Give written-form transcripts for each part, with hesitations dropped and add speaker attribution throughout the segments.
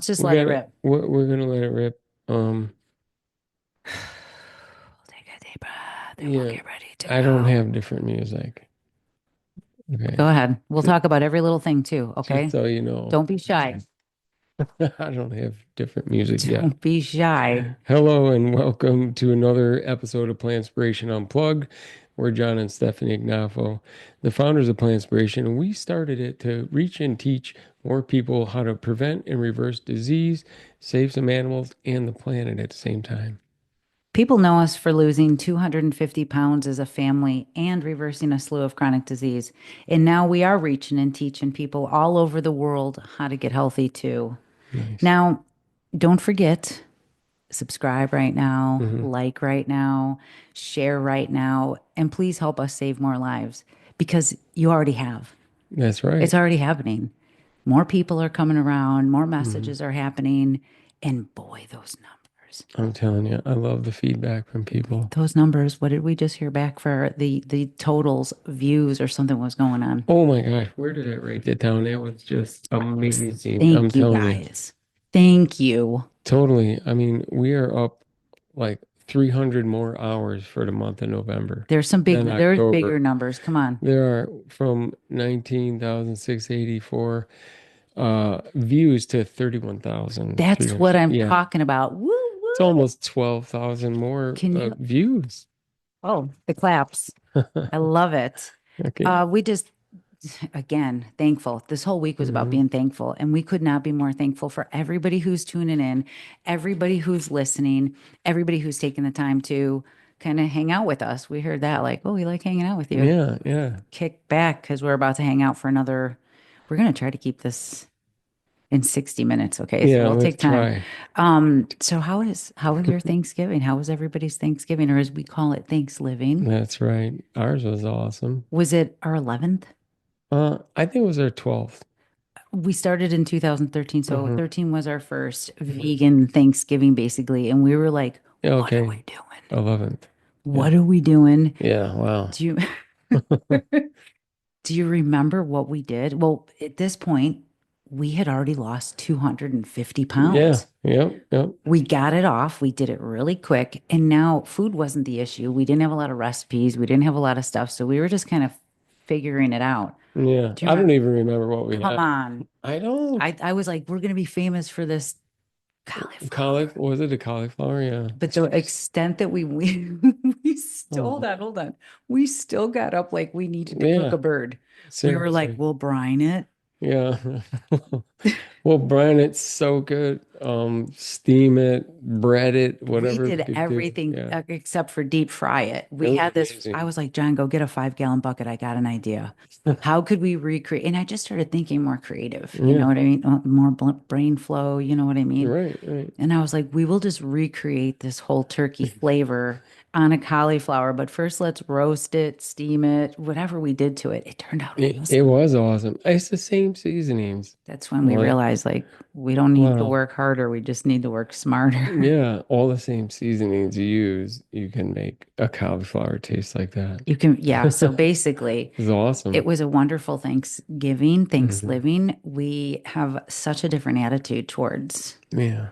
Speaker 1: Let's just
Speaker 2: We
Speaker 1: let it
Speaker 2: gotta,
Speaker 1: rip.
Speaker 2: we're gonna let it rip.
Speaker 1: Take a deep breath and we'll
Speaker 2: Yeah,
Speaker 1: get ready to
Speaker 2: I don't
Speaker 1: go.
Speaker 2: have different music. Okay,
Speaker 1: Go ahead. We'll
Speaker 2: just,
Speaker 1: talk about every little thing too,
Speaker 2: just
Speaker 1: okay?
Speaker 2: so you know,
Speaker 1: Don't be shy.
Speaker 2: I don't have different music yet.
Speaker 1: Don't be shy.
Speaker 2: Hello and welcome to another episode of Plantspiration Unplugged. We're John and Stefanie Ignoffo, the founders of Plantspiration, and we started it to reach and teach more people how to prevent and reverse disease, save some animals and the planet at the same time.
Speaker 1: People know us for losing 250 pounds as a family and reversing a slew of chronic disease. And now we are reaching and teaching people all over the world how to get healthy too.
Speaker 2: Nice.
Speaker 1: Now, don't forget, subscribe right now,
Speaker 2: Hmm.
Speaker 1: like right now, share right now, and please help us save more lives because you already have.
Speaker 2: That's
Speaker 1: It's
Speaker 2: right.
Speaker 1: already happening. More people are coming around, more
Speaker 2: Hmm.
Speaker 1: messages are happening, and boy, those numbers.
Speaker 2: I'm telling you, I love the feedback from people.
Speaker 1: Those numbers, what did we just hear back for the totals, views, or something was going on?
Speaker 2: Oh my gosh, where did I write that down? That was just amazing. I'm
Speaker 1: Thank you
Speaker 2: telling you.
Speaker 1: guys. Thank you.
Speaker 2: Totally. I mean, we are up like 300 more hours for the month of November than
Speaker 1: There's
Speaker 2: October.
Speaker 1: bigger numbers. Come on.
Speaker 2: There are from 19,684 views to
Speaker 1: That's what
Speaker 2: 31,300.
Speaker 1: I'm
Speaker 2: Yeah.
Speaker 1: talking about. Woo
Speaker 2: It's
Speaker 1: woo.
Speaker 2: almost 12,000 more
Speaker 1: Can you?
Speaker 2: views.
Speaker 1: Oh, the claps. I love it.
Speaker 2: Okay.
Speaker 1: We just, again, thankful. This whole week was about
Speaker 2: Hmm.
Speaker 1: being thankful, and we could not be more thankful for everybody who's tuning in, everybody who's listening, everybody who's taking the time to kind of hang out with us. We heard that, like, oh, we like hanging out with you.
Speaker 2: Yeah, yeah.
Speaker 1: Kick back because we're about to hang out for another. We're going to try to keep this in 60 minutes. Okay. So
Speaker 2: Yeah,
Speaker 1: we'll
Speaker 2: let's
Speaker 1: take time.
Speaker 2: try.
Speaker 1: So how was your Thanksgiving? How was everybody's Thanksgiving, or as we call it, Thanksgiving?
Speaker 2: That's right. Ours was awesome.
Speaker 1: Was it our 11th?
Speaker 2: I think it was our 12th.
Speaker 1: We started in 2013. So
Speaker 2: Hmm.
Speaker 1: 13 was our first vegan Thanksgiving, basically. And we were like,
Speaker 2: Yeah,
Speaker 1: what are
Speaker 2: okay.
Speaker 1: we doing?
Speaker 2: 11th. Yeah.
Speaker 1: What are we doing?
Speaker 2: Yeah, wow.
Speaker 1: Do you do you remember what we did? Well, at this point, we had already lost 250
Speaker 2: Yeah,
Speaker 1: pounds.
Speaker 2: yep, yep.
Speaker 1: We got it off. We did it really quick. And now food wasn't the issue. We didn't have a lot of recipes. We didn't have a lot of stuff. So we were just kind of figuring it out.
Speaker 2: Yeah.
Speaker 1: Do you
Speaker 2: I don't
Speaker 1: remember?
Speaker 2: even remember what we
Speaker 1: Come
Speaker 2: had.
Speaker 1: on.
Speaker 2: I don't.
Speaker 1: I was like, we're going to be famous for this
Speaker 2: Cauliflower,
Speaker 1: cauliflower.
Speaker 2: was it a cauliflower? Yeah.
Speaker 1: But the extent that we still,
Speaker 2: Oh,
Speaker 1: hold on. We still got up like we needed to cook a
Speaker 2: yeah,
Speaker 1: bird. We were like,
Speaker 2: seriously.
Speaker 1: we'll brine it.
Speaker 2: Yeah. Well, brine it, soak it, steam it, bread it,
Speaker 1: We
Speaker 2: whatever we
Speaker 1: did
Speaker 2: could do.
Speaker 1: everything
Speaker 2: Yeah.
Speaker 1: except for deep fry it.
Speaker 2: It
Speaker 1: We
Speaker 2: was
Speaker 1: had this. I
Speaker 2: amazing.
Speaker 1: was like, John, go get a 5 gallon bucket. I got an idea. How could we recreate? And I just started thinking more creative. You know
Speaker 2: Yeah.
Speaker 1: what I mean? More brain flow. You know what I mean?
Speaker 2: Right, right.
Speaker 1: And I was like, we will just recreate this whole turkey flavor on a cauliflower. But first, let's roast it, steam it, whatever we did to it. It turned out
Speaker 2: It
Speaker 1: awesome.
Speaker 2: was awesome. It's the same seasonings.
Speaker 1: That's when we
Speaker 2: Like,
Speaker 1: realized, like, we don't need to
Speaker 2: wow.
Speaker 1: work harder. We just need to work smarter.
Speaker 2: Yeah, all the same seasonings you use, you can make a cauliflower taste like that.
Speaker 1: You can, yeah. So basically,
Speaker 2: It's
Speaker 1: it
Speaker 2: awesome.
Speaker 1: was a wonderful Thanksgiving,
Speaker 2: Hmm.
Speaker 1: Thanksgiving. We have such a different attitude towards
Speaker 2: Yeah.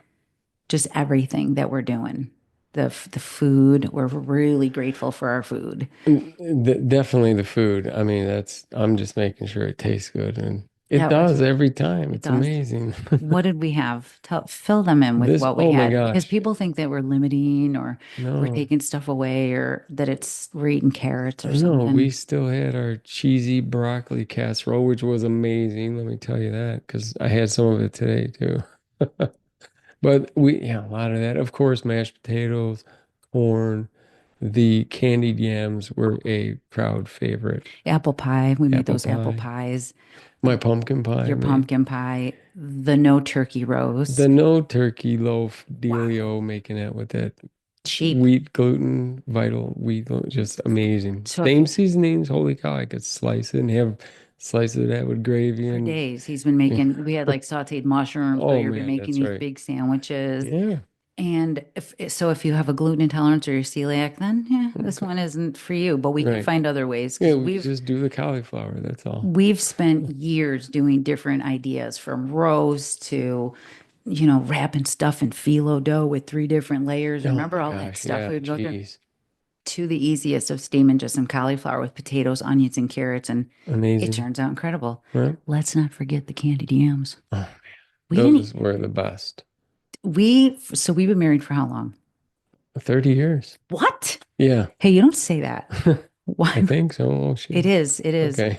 Speaker 1: just everything that we're doing. The food, we're really grateful for our food.
Speaker 2: Definitely the food. I mean, I'm just making sure it tastes good and it
Speaker 1: That was,
Speaker 2: does every time.
Speaker 1: it
Speaker 2: It's
Speaker 1: does.
Speaker 2: amazing.
Speaker 1: What did we have? Fill them in with what we
Speaker 2: Oh my
Speaker 1: had because
Speaker 2: gosh.
Speaker 1: people think that we're limiting or we're
Speaker 2: No,
Speaker 1: taking stuff away or that we're eating carrots or
Speaker 2: no, we
Speaker 1: something.
Speaker 2: still had our cheesy broccoli casserole, which was amazing. Let me tell you that because I had some of it today too. But yeah, a lot of that. Of course, mashed potatoes, corn, the candied yams were a crowd favorite.
Speaker 1: Apple pie. We made
Speaker 2: Apple
Speaker 1: those apple
Speaker 2: pie,
Speaker 1: pies.
Speaker 2: my pumpkin pie
Speaker 1: Your
Speaker 2: made.
Speaker 1: pumpkin pie, the no turkey
Speaker 2: The
Speaker 1: roast.
Speaker 2: no turkey loaf
Speaker 1: Wow.
Speaker 2: dealio, making it with that
Speaker 1: Cheap.
Speaker 2: wheat gluten, vital wheat gluten, just amazing.
Speaker 1: So if
Speaker 2: Same seasonings, holy cow, I could slice it and have slices of that with gravy
Speaker 1: for
Speaker 2: and
Speaker 1: days he's been
Speaker 2: yeah.
Speaker 1: making, we had like sauteed mushrooms, so
Speaker 2: Oh
Speaker 1: you've been
Speaker 2: man,
Speaker 1: making
Speaker 2: that's
Speaker 1: these
Speaker 2: right.
Speaker 1: big sandwiches.
Speaker 2: Yeah.
Speaker 1: And if you have a gluten intolerance or you're celiac, then yeah, this
Speaker 2: Okay.
Speaker 1: one isn't for you. But we could
Speaker 2: Right.
Speaker 1: find other ways
Speaker 2: Yeah,
Speaker 1: because
Speaker 2: we just do the cauliflower, that's all.
Speaker 1: we've spent years doing different ideas from roast to wrapping stuff in phyllo dough with 3 different layers.
Speaker 2: Oh
Speaker 1: Remember
Speaker 2: my
Speaker 1: all that
Speaker 2: gosh,
Speaker 1: stuff
Speaker 2: yeah,
Speaker 1: we would go through?
Speaker 2: geez.
Speaker 1: To the easiest of steaming just some cauliflower with potatoes, onions, and carrots, and it
Speaker 2: Amazing.
Speaker 1: turns out incredible.
Speaker 2: Well,
Speaker 1: Let's not forget the candied yams.
Speaker 2: oh,
Speaker 1: We didn't,
Speaker 2: those were the best.
Speaker 1: so we've been married for how long?
Speaker 2: 30 years.
Speaker 1: What?
Speaker 2: Yeah,
Speaker 1: Hey, you don't say that.
Speaker 2: I
Speaker 1: Why?
Speaker 2: think so. Oh,
Speaker 1: It
Speaker 2: shoot.
Speaker 1: is. It is.
Speaker 2: Okay.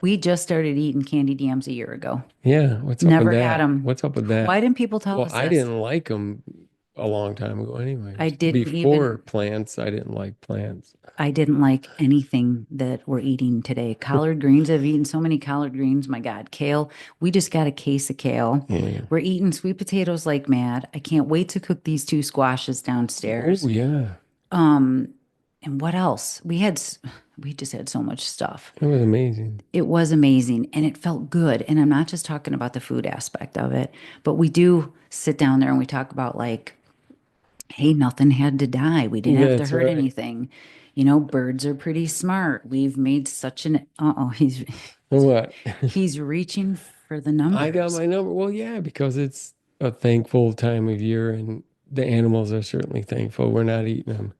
Speaker 1: We just started eating candied yams a year ago.
Speaker 2: Yeah, what's up with
Speaker 1: Never had
Speaker 2: that?
Speaker 1: them.
Speaker 2: What's up with
Speaker 1: Why
Speaker 2: that?
Speaker 1: didn't people tell
Speaker 2: Well,
Speaker 1: us
Speaker 2: I
Speaker 1: this?
Speaker 2: didn't like them a long time ago
Speaker 1: I
Speaker 2: anyways.
Speaker 1: didn't
Speaker 2: Before
Speaker 1: even,
Speaker 2: plants, I didn't like plants.
Speaker 1: I didn't like anything that we're eating today. Collard greens, I've eaten so many collard greens. My God, kale. We just got a case of kale.
Speaker 2: Yeah.
Speaker 1: We're eating sweet potatoes like mad. I can't wait to cook these 2 squashes
Speaker 2: Oh,
Speaker 1: downstairs.
Speaker 2: yeah.
Speaker 1: Um, and what else? We just had so much stuff.
Speaker 2: It was amazing.
Speaker 1: It was amazing and it felt good. And I'm not just talking about the food aspect of it, but we do sit down there and we talk about like, hey, nothing had to die. We didn't have to
Speaker 2: That's
Speaker 1: hurt
Speaker 2: right.
Speaker 1: anything. Birds are pretty smart. We've made such an, uh-oh,
Speaker 2: What?
Speaker 1: he's reaching for the
Speaker 2: I got
Speaker 1: numbers.
Speaker 2: my number. Well, yeah, because it's a thankful time of year and the animals are certainly thankful we're not eating them.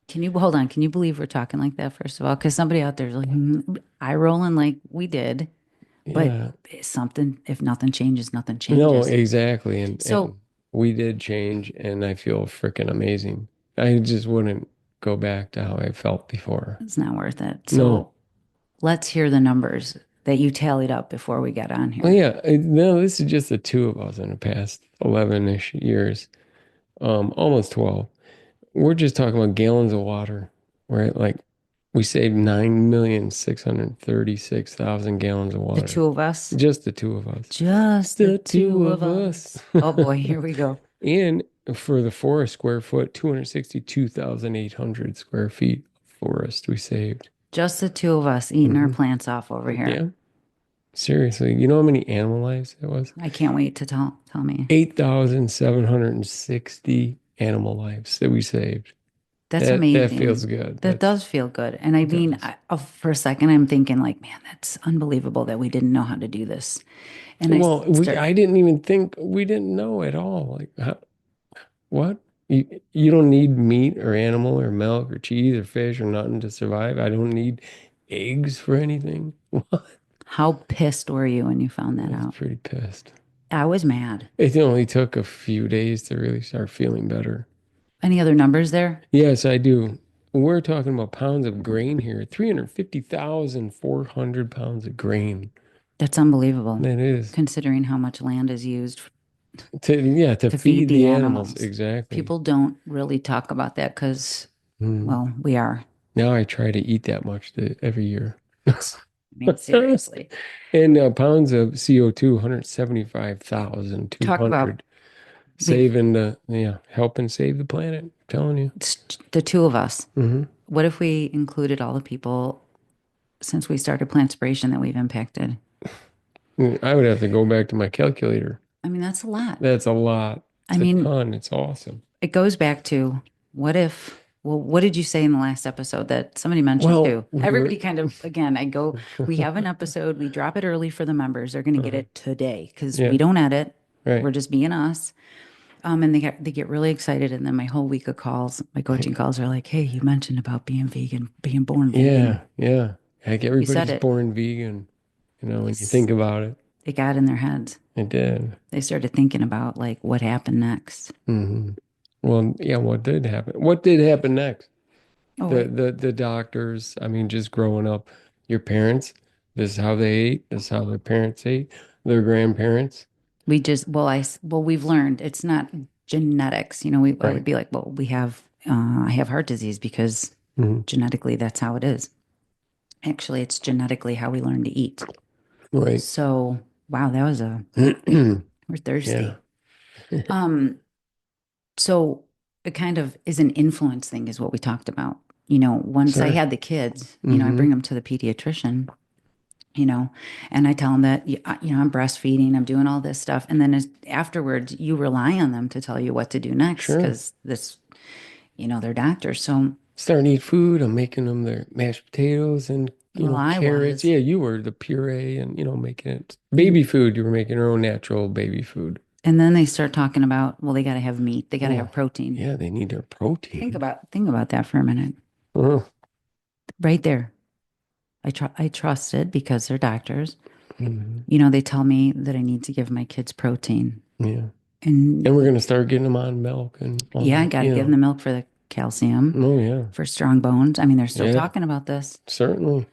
Speaker 1: Can you hold on? Can you believe we're talking like that, first of all? Because somebody out there's like, eye rolling like we did. But
Speaker 2: Yeah.
Speaker 1: something, if nothing changes, nothing
Speaker 2: No,
Speaker 1: changes.
Speaker 2: exactly.
Speaker 1: So
Speaker 2: And we did change and I feel freaking amazing. I just wouldn't go back to how I felt before.
Speaker 1: it's not worth it.
Speaker 2: No.
Speaker 1: So let's hear the numbers that you tallied up before we got on
Speaker 2: Well,
Speaker 1: here.
Speaker 2: yeah, no, this is just the two of us in the past 11-ish years, almost 12. We're just talking about gallons of water, right? Like we saved 9,636,000 gallons of
Speaker 1: The
Speaker 2: water.
Speaker 1: two of us,
Speaker 2: Just the two of us.
Speaker 1: just the
Speaker 2: The
Speaker 1: two
Speaker 2: two
Speaker 1: of
Speaker 2: of us.
Speaker 1: us. Oh boy, here we go.
Speaker 2: And for the forest square foot, 262,800 square feet of forest we saved.
Speaker 1: Just the two of us eating our
Speaker 2: Hmm.
Speaker 1: plants off over here.
Speaker 2: Yeah, seriously. You know how many animal lives it was?
Speaker 1: I can't wait to tell me.
Speaker 2: 8,760 animal lives that we saved.
Speaker 1: That's
Speaker 2: That
Speaker 1: amazing.
Speaker 2: feels good.
Speaker 1: That does feel good. And I
Speaker 2: It
Speaker 1: mean,
Speaker 2: does.
Speaker 1: for a second, I'm thinking like, man, that's unbelievable that we didn't know how to do this. And
Speaker 2: Well,
Speaker 1: start
Speaker 2: I didn't even think we didn't know at all. Like, what? You don't need meat or animal or milk or cheese or fish or nothing to survive. I don't need eggs for anything. What?
Speaker 1: How pissed were you when you found
Speaker 2: I
Speaker 1: that
Speaker 2: was
Speaker 1: out?
Speaker 2: pretty pissed.
Speaker 1: I was mad.
Speaker 2: It only took a few days to really start feeling better.
Speaker 1: Any other numbers there?
Speaker 2: Yes, I do. We're talking about pounds of grain here. 350,400 pounds of grain.
Speaker 1: That's unbelievable,
Speaker 2: That is
Speaker 1: considering how much land is used
Speaker 2: to
Speaker 1: to feed
Speaker 2: feed
Speaker 1: the
Speaker 2: the animals.
Speaker 1: animals.
Speaker 2: Exactly.
Speaker 1: People don't really talk about that because,
Speaker 2: Mm.
Speaker 1: well, we are.
Speaker 2: Now I try to eat that much every year.
Speaker 1: I mean, seriously.
Speaker 2: And pounds of CO2,
Speaker 1: Talk about
Speaker 2: 175,200.
Speaker 1: we've
Speaker 2: Saving helping save the planet. I'm telling you.
Speaker 1: it's the two of us.
Speaker 2: Hmm.
Speaker 1: What if we included all the people since we started Plantspiration that we've impacted?
Speaker 2: I would have to go back to my calculator.
Speaker 1: I mean, that's a lot.
Speaker 2: That's a lot.
Speaker 1: I
Speaker 2: It's a
Speaker 1: mean,
Speaker 2: ton. It's awesome.
Speaker 1: it goes back to what did you say in the last episode that somebody mentioned
Speaker 2: Well,
Speaker 1: too?
Speaker 2: we were
Speaker 1: Everybody kind of, again, we have an episode, we drop it early for the members. They're going to get
Speaker 2: uh
Speaker 1: it today because we
Speaker 2: yeah,
Speaker 1: don't edit. We're
Speaker 2: right.
Speaker 1: just being us. And they get really excited. And then my whole week of calls, my coaching calls are like, hey, you mentioned about being vegan, being born vegan.
Speaker 2: Yeah, yeah. Heck,
Speaker 1: You said
Speaker 2: everybody's
Speaker 1: it.
Speaker 2: born vegan, when you
Speaker 1: It's,
Speaker 2: think about it.
Speaker 1: it got in their heads.
Speaker 2: It did.
Speaker 1: They started thinking about like what happened next.
Speaker 2: Hmm. Well, yeah, what did happen? What did happen next?
Speaker 1: Oh,
Speaker 2: The doctors, I mean, just growing up, your parents, this is how they ate, this is how their parents ate, their grandparents.
Speaker 1: we've learned it's not genetics. I would
Speaker 2: Right.
Speaker 1: be like, well, I have heart disease because
Speaker 2: Hmm.
Speaker 1: genetically that's how it is. Actually, it's genetically how we learn to eat.
Speaker 2: Right.
Speaker 1: So, wow, we're
Speaker 2: Yeah.
Speaker 1: thirsty. Um, so it kind of is an influence thing, is what we talked about. Once I
Speaker 2: Sure.
Speaker 1: had the kids, I
Speaker 2: Hmm.
Speaker 1: bring them to the pediatrician, you know, and I tell them that, I'm breastfeeding, I'm doing all this stuff. And then afterwards, you rely on them to tell you what to do next
Speaker 2: Sure.
Speaker 1: because they're doctors. So,
Speaker 2: Starting to eat food. I'm making them their mashed potatoes and,
Speaker 1: well, I
Speaker 2: carrots.
Speaker 1: was
Speaker 2: Yeah, you were the puree and, making it baby food. You were making your own natural baby food.
Speaker 1: And then they start talking about, well, they got to have meat, they got to have
Speaker 2: Oh,
Speaker 1: protein.
Speaker 2: yeah, they need their protein.
Speaker 1: Think about that for a minute.
Speaker 2: Uh,
Speaker 1: Right there. I trust it because they're doctors.
Speaker 2: mhm,
Speaker 1: They tell me that I need to give my kids protein.
Speaker 2: yeah.
Speaker 1: And
Speaker 2: And we're gonna start getting them on milk and all
Speaker 1: yeah, I
Speaker 2: that,
Speaker 1: got to give them the milk for the calcium,
Speaker 2: Oh yeah.
Speaker 1: for strong bones. I mean, they're still
Speaker 2: Yeah,
Speaker 1: talking about this.
Speaker 2: certainly.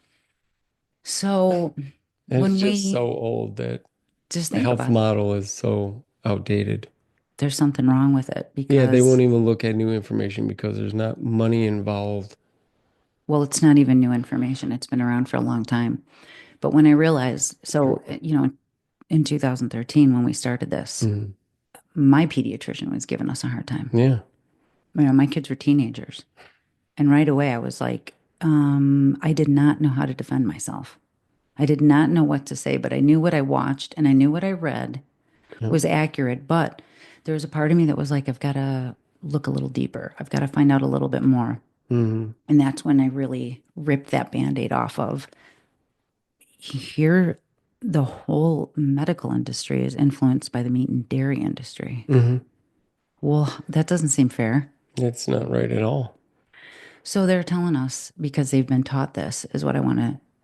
Speaker 1: So
Speaker 2: And it's
Speaker 1: when
Speaker 2: just
Speaker 1: we
Speaker 2: so old that
Speaker 1: just
Speaker 2: the
Speaker 1: think
Speaker 2: health
Speaker 1: about it,
Speaker 2: model is so outdated.
Speaker 1: there's something wrong with it
Speaker 2: Yeah, they won't
Speaker 1: because,
Speaker 2: even look at new information because there's not money involved.
Speaker 1: well, it's not even new information. It's been around for a long time. But when I realized, so, in 2013, when we started this,
Speaker 2: Mhm.
Speaker 1: my pediatrician was giving us a hard time.
Speaker 2: Yeah.
Speaker 1: My kids were teenagers. And right away, I was like, I did not know how to defend myself. I did not know what to say, but I knew what I watched and I knew what I read
Speaker 2: Yep.
Speaker 1: was accurate. But there was a part of me that was like, I've got to look a little deeper. I've got to find out a little bit more.
Speaker 2: Hmm.
Speaker 1: And that's when I really ripped that band-aid off of here. The whole medical industry is influenced by the meat and dairy industry.
Speaker 2: Hmm.
Speaker 1: Well, that doesn't seem fair.
Speaker 2: It's not right at all.
Speaker 1: So they're telling us because they've been taught this is what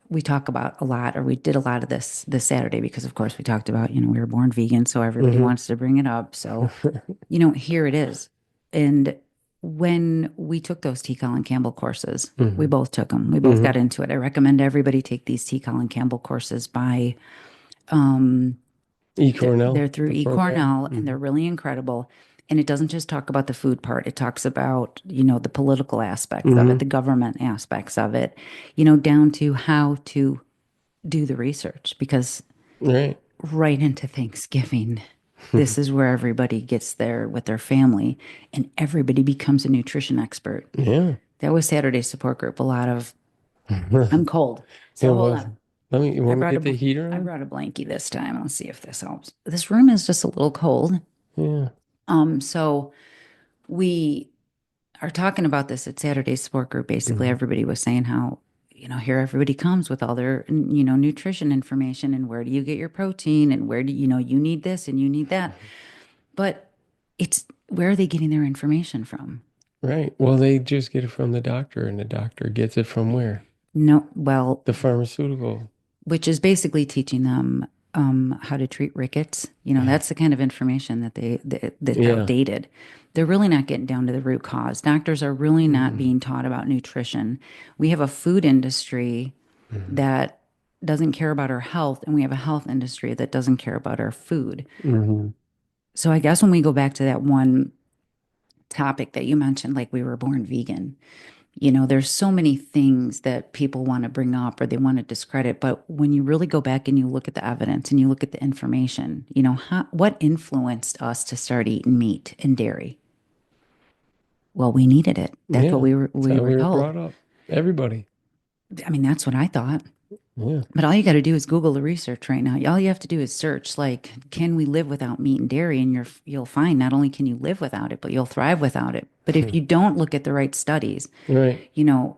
Speaker 1: we talk about a lot, or we did a lot of this Saturday because of course we talked about, we were born vegan, so everybody
Speaker 2: Hmm.
Speaker 1: wants to bring it up. So, here it is. And when we took those T. Colin Campbell courses, we
Speaker 2: Hmm.
Speaker 1: both took them. We both
Speaker 2: Hmm.
Speaker 1: got into it. I recommend everybody take these T. Colin Campbell courses by
Speaker 2: E.
Speaker 1: they're
Speaker 2: Cornell,
Speaker 1: through
Speaker 2: the program.
Speaker 1: eCornell and they're really incredible. And it doesn't just talk about the food part. It talks about, the political aspects of it,
Speaker 2: Hmm.
Speaker 1: the government aspects of it, down to how to do the research. Because
Speaker 2: Right.
Speaker 1: right into Thanksgiving, this is where everybody gets there with their family and everybody becomes a nutrition expert.
Speaker 2: Yeah.
Speaker 1: That was Saturday's support group. A lot of, I'm cold.
Speaker 2: It
Speaker 1: So hold
Speaker 2: was.
Speaker 1: on.
Speaker 2: You want me to get the heater
Speaker 1: I
Speaker 2: on?
Speaker 1: brought a blankie this time. Let's see if this helps. This room is just a little cold.
Speaker 2: Yeah.
Speaker 1: So we are talking about this at Saturday's support group. Basically,
Speaker 2: Hmm.
Speaker 1: everybody was saying how, here everybody comes with all their, nutrition information and where do you get your protein and where do you need this and you need that. But it's where are they getting their information from?
Speaker 2: Right. Well, they just get it from the doctor, and the doctor gets it from where?
Speaker 1: No, well,
Speaker 2: The pharmaceutical.
Speaker 1: which is basically teaching them how to treat rickets. That's the kind of information that's
Speaker 2: Yeah.
Speaker 1: outdated. They're really not getting down to the root cause. Doctors are really not
Speaker 2: Hmm.
Speaker 1: being taught about nutrition. We have a food industry
Speaker 2: Hmm.
Speaker 1: that doesn't care about our health, and we have a health industry that doesn't care about our food.
Speaker 2: Hmm.
Speaker 1: So I guess when we go back to that one topic that you mentioned, like we were born vegan, there's so many things that people want to bring up or they want to discredit. But when you really go back and you look at the evidence and you look at the information, what influenced us to start eating meat and dairy? Well, we needed it. That's what
Speaker 2: Yeah. That's
Speaker 1: we
Speaker 2: how
Speaker 1: were
Speaker 2: we were
Speaker 1: told.
Speaker 2: brought up. Everybody.
Speaker 1: I mean, that's what I thought.
Speaker 2: Yeah.
Speaker 1: But all you got to do is Google the research right now. All you have to do is search, like, can we live without meat and dairy? And you'll find not only can you live without it, but you'll thrive without it. But if you don't look at the right studies,
Speaker 2: Right.
Speaker 1: you know,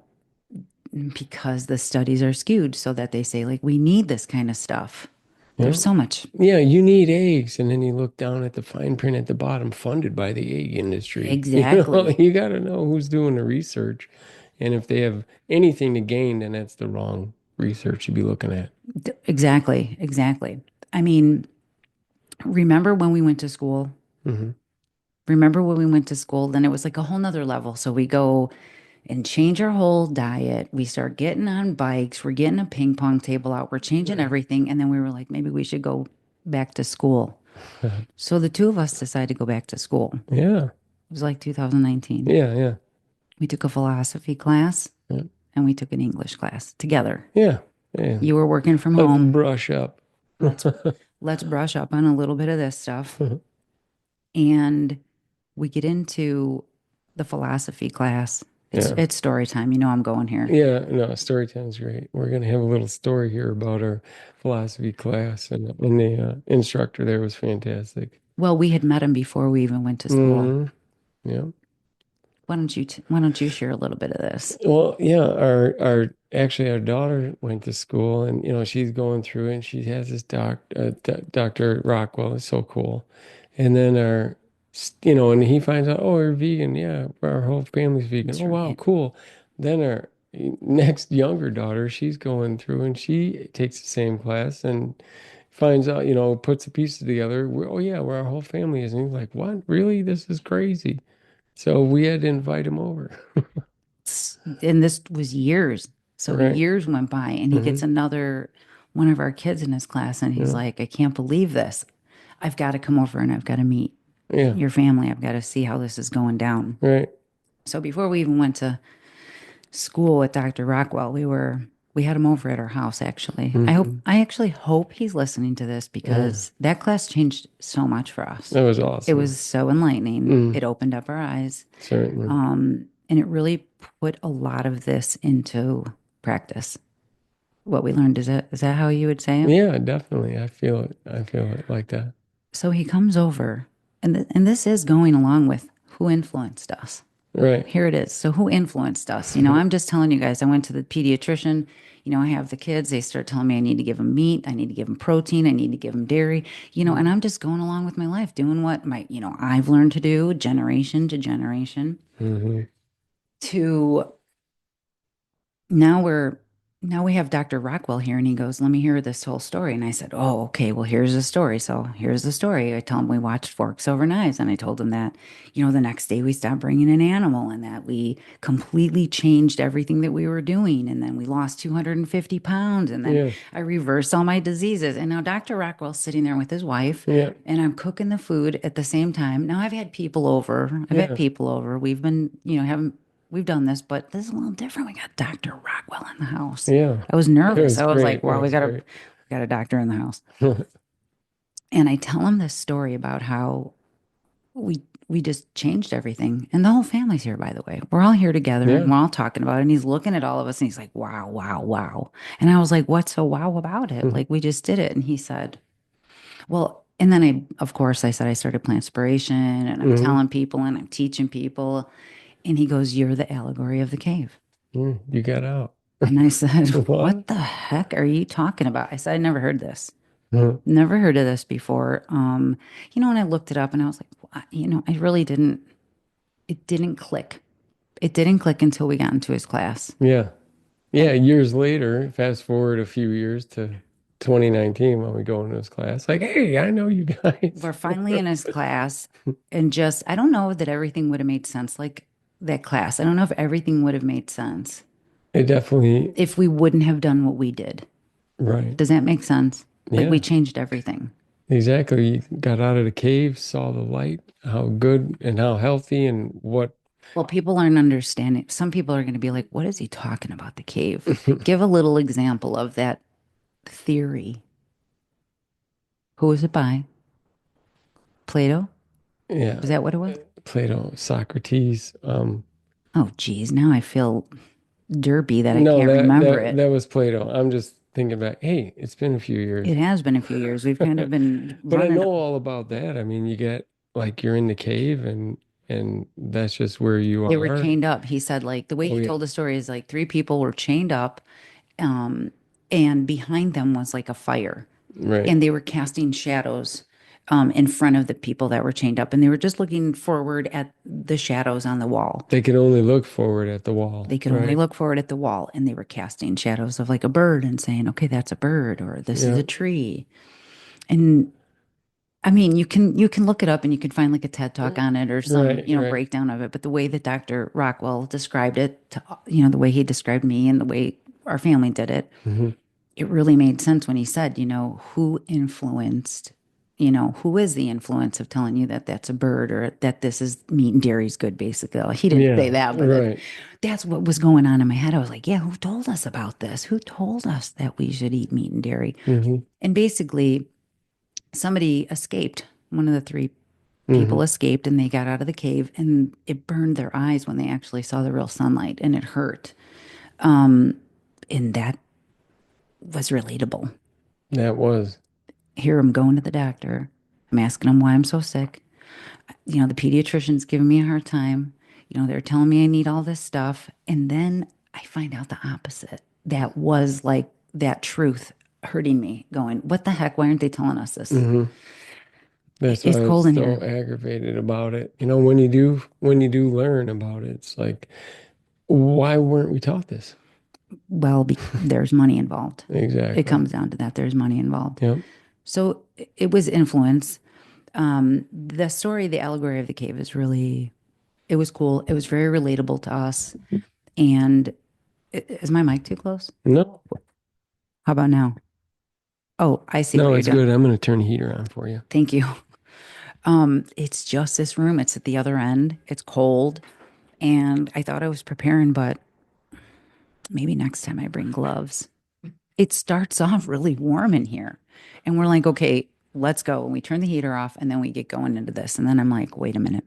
Speaker 1: because the studies are skewed so that they say, like, we need this kind of stuff.
Speaker 2: Yeah.
Speaker 1: There's so much.
Speaker 2: Yeah, you need eggs. And then you look down at the fine print at the bottom, funded by the egg industry.
Speaker 1: Exactly.
Speaker 2: You got to know who's doing the research. And if they have anything to gain, then that's the wrong research to be looking at.
Speaker 1: Exactly. Exactly. I mean, remember when we went to school?
Speaker 2: Hmm.
Speaker 1: Remember when we went to school? Then it was like a whole nother level. So we go and change our whole diet. We start getting on bikes. We're getting a ping pong table out. We're changing
Speaker 2: Right.
Speaker 1: everything. And then we were like, maybe we should go back to school. So the two of us decided to go back to school. It
Speaker 2: Yeah.
Speaker 1: was like 2019.
Speaker 2: Yeah. Yeah.
Speaker 1: We took a philosophy class
Speaker 2: Yeah.
Speaker 1: and we took an English class together.
Speaker 2: Yeah. Yeah.
Speaker 1: You were working from
Speaker 2: Let's
Speaker 1: home.
Speaker 2: brush up.
Speaker 1: Let's let's brush up on a little bit of this stuff. And we get into the philosophy class.
Speaker 2: Yeah.
Speaker 1: It's story time. I'm going here.
Speaker 2: Yeah, no, story time's great. We're going to have a little story here about our philosophy class, and the instructor there was fantastic.
Speaker 1: Well, we had met him before we even went to school.
Speaker 2: Hmm. Yeah.
Speaker 1: Why don't you share a little bit of this?
Speaker 2: Well, yeah, our actually our daughter went to school, and she's going through it, and she has this Dr. Rockwell is so cool. And then and he finds out, oh, we're vegan. Yeah, our whole family's vegan.
Speaker 1: That's
Speaker 2: Oh, wow,
Speaker 1: right.
Speaker 2: cool. Then our next younger daughter, she's going through and she takes the same class and finds out, puts the pieces together. Oh, yeah, where our whole family is. And he's like, what? Really? This is crazy. So we had to invite him over.
Speaker 1: And this was years. So
Speaker 2: Right.
Speaker 1: years went by, and he
Speaker 2: Hmm.
Speaker 1: gets another one of our kids in his class, and he's
Speaker 2: Yeah.
Speaker 1: like, I can't believe this. I've got to come over and I've got to meet
Speaker 2: Yeah.
Speaker 1: your family. I've got to see how this is going down.
Speaker 2: Right.
Speaker 1: So before we even went to school with Dr. Rockwell, we had him over at our house actually.
Speaker 2: Hmm.
Speaker 1: I actually hope he's listening to this
Speaker 2: Yeah.
Speaker 1: because that class changed so much for us.
Speaker 2: That was
Speaker 1: It
Speaker 2: awesome.
Speaker 1: was so enlightening.
Speaker 2: Mm,
Speaker 1: It opened up our eyes.
Speaker 2: certainly.
Speaker 1: And it really put a lot of this into practice. What we learned, is that how you would say it?
Speaker 2: Yeah, definitely. I feel it. I feel it like that.
Speaker 1: So he comes over, and this is going along with who influenced us.
Speaker 2: Right.
Speaker 1: Here it is. So who influenced us? I'm just telling you guys, I went to the pediatrician. I have the kids. They start telling me I need to give them meat. I need to give them protein. I need to give them dairy, and I'm just going along with my life, doing what I've learned to do generation to generation
Speaker 2: Hmm.
Speaker 1: to now now we have Dr. Rockwell here and he goes, let me hear this whole story. And I said, oh, okay, well, here's the story. So here's the story. I told him we watched Forks Over Knives and I told him that, the next day we stopped bringing an animal and that we completely changed everything that we were doing. And then we lost 250 pounds and then
Speaker 2: Yeah.
Speaker 1: I reversed all my diseases. And now Dr. Rockwell's sitting there with his wife
Speaker 2: Yeah.
Speaker 1: and I'm cooking the food at the same time. Now I've had people over. I've had
Speaker 2: Yeah.
Speaker 1: people over. We've been, having we've done this, but this is a little different. We got Dr. Rockwell in the house.
Speaker 2: Yeah.
Speaker 1: I was
Speaker 2: It
Speaker 1: nervous.
Speaker 2: was
Speaker 1: I was like,
Speaker 2: great. It
Speaker 1: wow,
Speaker 2: was great.
Speaker 1: we got a doctor in the house. And I tell him this story about how we just changed everything. And the whole family's here, by the way. We're all here together and
Speaker 2: Yeah.
Speaker 1: we're all talking about it. And he's looking at all of us and he's like, wow, wow, wow. And I was like, what's so wow about it?
Speaker 2: Mhm.
Speaker 1: Like we just did it. And he said, well, and then of course, I said I started Plantspiration and I'm
Speaker 2: Hmm.
Speaker 1: telling people and I'm teaching people. And he goes, you're the allegory of the cave.
Speaker 2: You got out.
Speaker 1: And I said,
Speaker 2: What?
Speaker 1: what the heck are you talking about? I said, I never heard this.
Speaker 2: Mhm.
Speaker 1: Never heard of this before. And I looked it up and I was like, I really didn't, it didn't click. It didn't click until we got into his class.
Speaker 2: Yeah. Yeah.
Speaker 1: And
Speaker 2: Years later, fast forward a few years to 2019 when we go into this class, like, hey, I know you guys.
Speaker 1: we're finally in his class and I don't know that everything would have made sense like that class. I don't know if everything would have made sense
Speaker 2: It definitely,
Speaker 1: if we wouldn't have done what we did.
Speaker 2: right.
Speaker 1: Does that make sense? Like we
Speaker 2: Yeah.
Speaker 1: changed everything.
Speaker 2: Exactly. You got out of the cave, saw the light, how good and how healthy and what.
Speaker 1: Well, people aren't understanding. Some people are going to be like, what is he talking about the cave? Give a little example of that theory. Who was it by? Plato?
Speaker 2: Yeah.
Speaker 1: Was that what it was?
Speaker 2: Plato, Socrates.
Speaker 1: Oh, geez. Now I feel derpy that I
Speaker 2: No,
Speaker 1: can't
Speaker 2: that
Speaker 1: remember
Speaker 2: that
Speaker 1: it.
Speaker 2: that was Plato. I'm just thinking back, hey, it's been a few years.
Speaker 1: It has been a few years. We've kind of been
Speaker 2: But I
Speaker 1: running.
Speaker 2: know all about that. I mean, you get like you're in the cave and that's just where you
Speaker 1: They were
Speaker 2: are.
Speaker 1: chained up. He said, like, the way
Speaker 2: Oh
Speaker 1: he
Speaker 2: yeah.
Speaker 1: told the story is like three people were chained up, um, and behind them was like a fire.
Speaker 2: Right.
Speaker 1: And they were casting shadows in front of the people that were chained up. And they were just looking forward at the shadows on the wall.
Speaker 2: They can only look forward at the wall,
Speaker 1: They could only
Speaker 2: right?
Speaker 1: look forward at the wall and they were casting shadows of like a bird and saying, okay, that's a bird or this is
Speaker 2: Yeah.
Speaker 1: a tree. And I mean, you can look it up and you can find like a TED talk on it or some,
Speaker 2: Right, right.
Speaker 1: breakdown of it. But the way that Dr. Rockwell described it, the way he described me and the way our family did it,
Speaker 2: Hmm.
Speaker 1: it really made sense when he said, who influenced, who is the influence of telling you that that's a bird or that this is meat and dairy is good, basically. Well, he didn't say
Speaker 2: Yeah,
Speaker 1: that, but
Speaker 2: right.
Speaker 1: that's what was going on in my head. I was like, yeah, who told us about this? Who told us that we should eat meat and dairy?
Speaker 2: Hmm.
Speaker 1: And basically, somebody escaped. One of the three people
Speaker 2: Hmm.
Speaker 1: escaped and they got out of the cave and it burned their eyes when they actually saw the real sunlight and it hurt. And that was relatable.
Speaker 2: That was.
Speaker 1: Here I'm going to the doctor. I'm asking him why I'm so sick. The pediatrician's giving me a hard time. They're telling me I need all this stuff. And then I find out the opposite. That was like that truth hurting me, going, what the heck? Why aren't they telling us this?
Speaker 2: Hmm. That's
Speaker 1: It's
Speaker 2: why I'm
Speaker 1: cold in
Speaker 2: so
Speaker 1: here.
Speaker 2: aggravated about it. You know, when you do learn about it, it's like, why weren't we taught this?
Speaker 1: Well, there's money involved. It
Speaker 2: Exactly.
Speaker 1: comes down to that. There's money involved.
Speaker 2: Yep.
Speaker 1: So it was influence. The story, the allegory of the cave is really, it was cool. It was very relatable to us. And is my mic too close?
Speaker 2: No,
Speaker 1: How about now? Oh, I see what
Speaker 2: no,
Speaker 1: you're
Speaker 2: it's
Speaker 1: doing.
Speaker 2: good. I'm going to turn the heater on for you.
Speaker 1: Thank you. It's just this room. It's at the other end. It's cold. And I thought I was preparing, but maybe next time I bring gloves. It starts off really warm in here. And we're like, okay, let's go. And we turn the heater off and then we get going into this. And then I'm like, wait a minute.